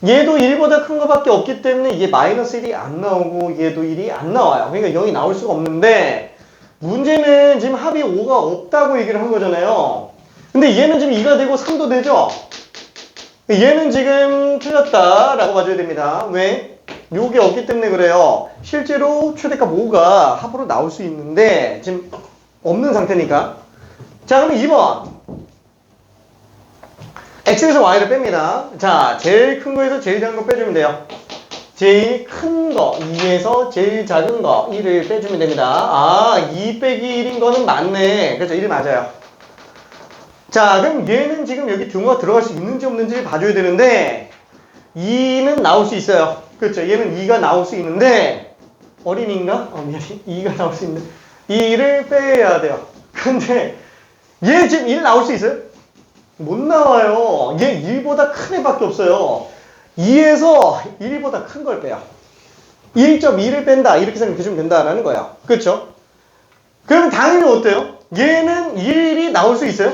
Speaker 1: 얘도 1보다 큰 거밖에 없기 때문에 얘 마이너스 1이 안 나오고 얘도 1이 안 나와요. 그러니까 0이 나올 수가 없는데 문제는 지금 합이 5가 없다고 얘기를 한 거잖아요. 근데 얘는 지금 2가 되고 3도 되죠? 얘는 지금 틀렸다라고 봐줘야 됩니다. 왜? 요게 없기 때문에 그래요. 실제로 최대값 5가 합으로 나올 수 있는데 지금 없는 상태니까. 자, 그럼 2번. x에서 y를 뺍니다. 자, 제일 큰 거에서 제일 작은 거 빼주면 돼요. 제일 큰 거 2에서 제일 작은 거 1을 빼주면 됩니다. 아, 2 빼기 1인 거는 맞네. 그렇죠, 1 맞아요. 자, 그럼 얘는 지금 여기 등호가 들어갈 수 있는지 없는지를 봐줘야 되는데 2는 나올 수 있어요. 그렇죠, 얘는 2가 나올 수 있는데 어린이인가? 미안해. 2가 나올 수 있는데 2를 빼야 돼요. 근데 얘 지금 1 나올 수 있어요? 못 나와요. 얘 1보다 큰 애밖에 없어요. 2에서 1보다 큰 걸 빼요. 1.2를 뺀다. 이렇게 생각해주면 된다라는 거예요. 그렇죠? 그럼 당연히 어때요? 얘는 1이 나올 수 있어요?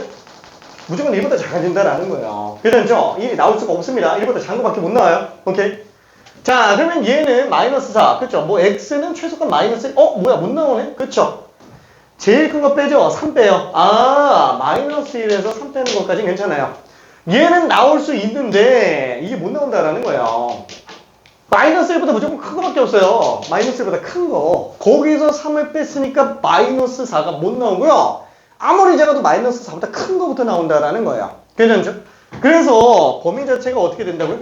Speaker 1: 무조건 1보다 작아진다라는 거예요. 그렇죠? 1이 나올 수가 없습니다. 1보다 작은 거밖에 못 나와요. 오케이? 자, 그러면 얘는 마이너스 4. 그렇죠? 뭐 x는 최소값 마이너스 1. 뭐야, 못 나오네? 그렇죠? 제일 큰 거 빼죠? 3 빼요. 아, 마이너스 1에서 3 빼는 것까지 괜찮아요. 얘는 나올 수 있는데 이게 못 나온다라는 거예요. 마이너스 1보다 무조건 큰 거밖에 없어요. 마이너스 1보다 큰 거. 거기서 3을 뺐으니까 마이너스 4가 못 나오고요. 아무리 작아도 마이너스 4보다 큰 거부터 나온다라는 거예요. 괜찮죠? 그래서 범위 자체가 어떻게 된다고요?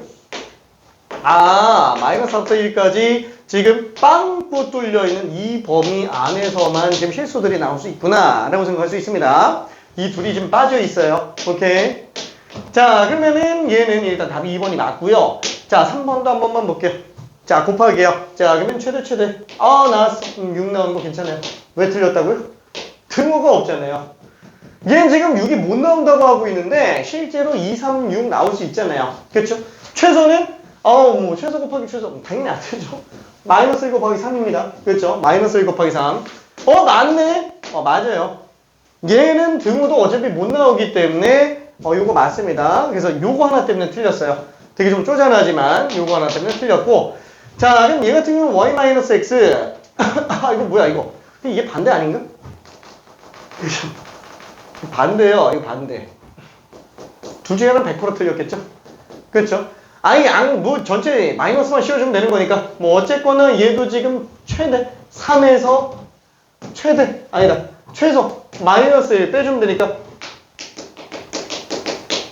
Speaker 1: 아, 마이너스 4부터 1까지 지금 빵꾸 뚫려있는 이 범위 안에서만 지금 실수들이 나올 수 있구나 라고 생각할 수 있습니다. 이 둘이 지금 빠져 있어요. 오케이. 자, 그러면은 얘는 일단 답이 2번이 맞고요. 자, 3번도 한 번만 볼게요. 자, 곱하기요. 자, 그러면 최대. 나왔어. 6 나오는 거 괜찮아요. 왜 틀렸다고요? 등호가 없잖아요. 얘는 지금 6이 못 나온다고 하고 있는데 실제로 2, 3, 6 나올 수 있잖아요. 그렇죠? 최소는 최소 곱하기 최소 당연히 안 되죠. 마이너스 1 곱하기 3입니다. 그렇죠? 마이너스 1 곱하기 3. 맞네? 맞아요. 얘는 등호도 어차피 못 나오기 때문에 요거 맞습니다. 그래서 요거 하나 때문에 틀렸어요. 되게 좀 쪼잔하지만 요거 하나 때문에 틀렸고. 자, 그럼 얘 같은 경우는 y-x. 이거 뭐야 이거? 이게 반대 아닌가? 그죠? 반대요. 이거 반대. 둘 중에 하나는 100% 틀렸겠죠? 그렇죠? 뭐 전체 마이너스만 씌워주면 되는 거니까 뭐 어쨌거나 얘도 지금 최대 3에서 최소 마이너스 1 빼주면 되니까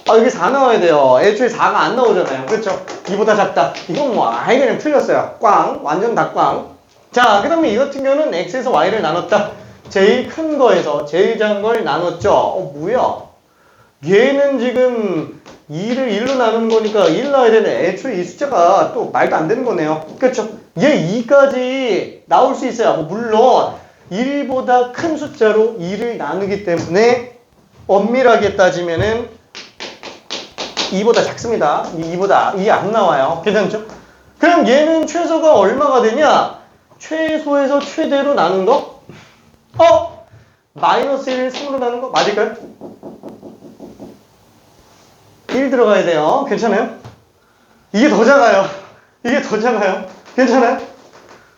Speaker 1: 여기 4 나와야 돼요. 애초에 4가 안 나오잖아요. 그렇죠? 2보다 작다. 이건 뭐 그냥 틀렸어요. 꽝. 완전 다 꽝. 자, 그 다음에 이 같은 경우는 x에서 y를 나눴다. 제일 큰 거에서 제일 작은 걸 나눴죠. 뭐야? 얘는 지금 2를 1로 나누는 거니까 1 나와야 되네. 애초에 이 숫자가 또 말도 안 되는 거네요. 그렇죠? 얘 2까지 나올 수 있어요. 물론 1보다 큰 숫자로 2를 나누기 때문에 엄밀하게 따지면은 2보다 작습니다. 2보다 2 안 나와요. 괜찮죠? 그럼 얘는 최소가 얼마가 되냐? 최소에서 최대로 나눈 거? 마이너스 1, 3으로 나눈 거? 맞을까요? 1 들어가야 돼요. 괜찮아요? 이게 더 작아요. 괜찮아요?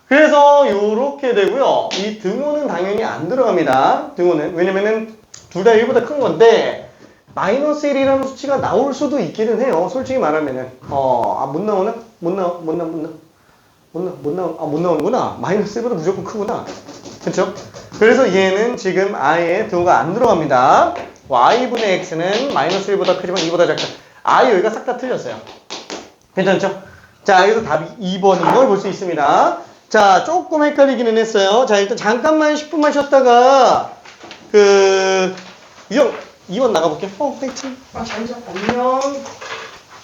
Speaker 1: 그래서 요렇게 되고요. 이 등호는 당연히 안 들어갑니다. 등호는. 왜냐면은 둘 다 1보다 큰 건데 마이너스 1이라는 수치가 나올 수도 있기는 해요. 솔직히 말하면은. 못 나오나? 못 나오는구나. 마이너스 1보다 무조건 크구나. 그쵸? 그래서 얘는 지금 아예 등호가 안 들어갑니다. y분의 x는 마이너스 1보다 크지만 2보다 작다. 여기가 싹 다 틀렸어요. 괜찮죠? 자, 여기서 답이 2번인 걸 볼 수 있습니다. 자, 조금 헷갈리기는 했어요. 자, 일단 잠깐만 10분만 쉬었다가 2번 나가볼게요. 화이팅. 잘 자. 안녕.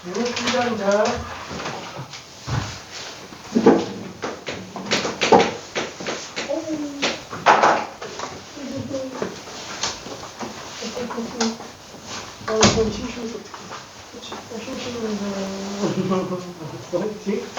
Speaker 1: 이렇게 자. 아, 좀 심심해서 어떡해. 그치? 나 심심해서. 알았어, 화이팅.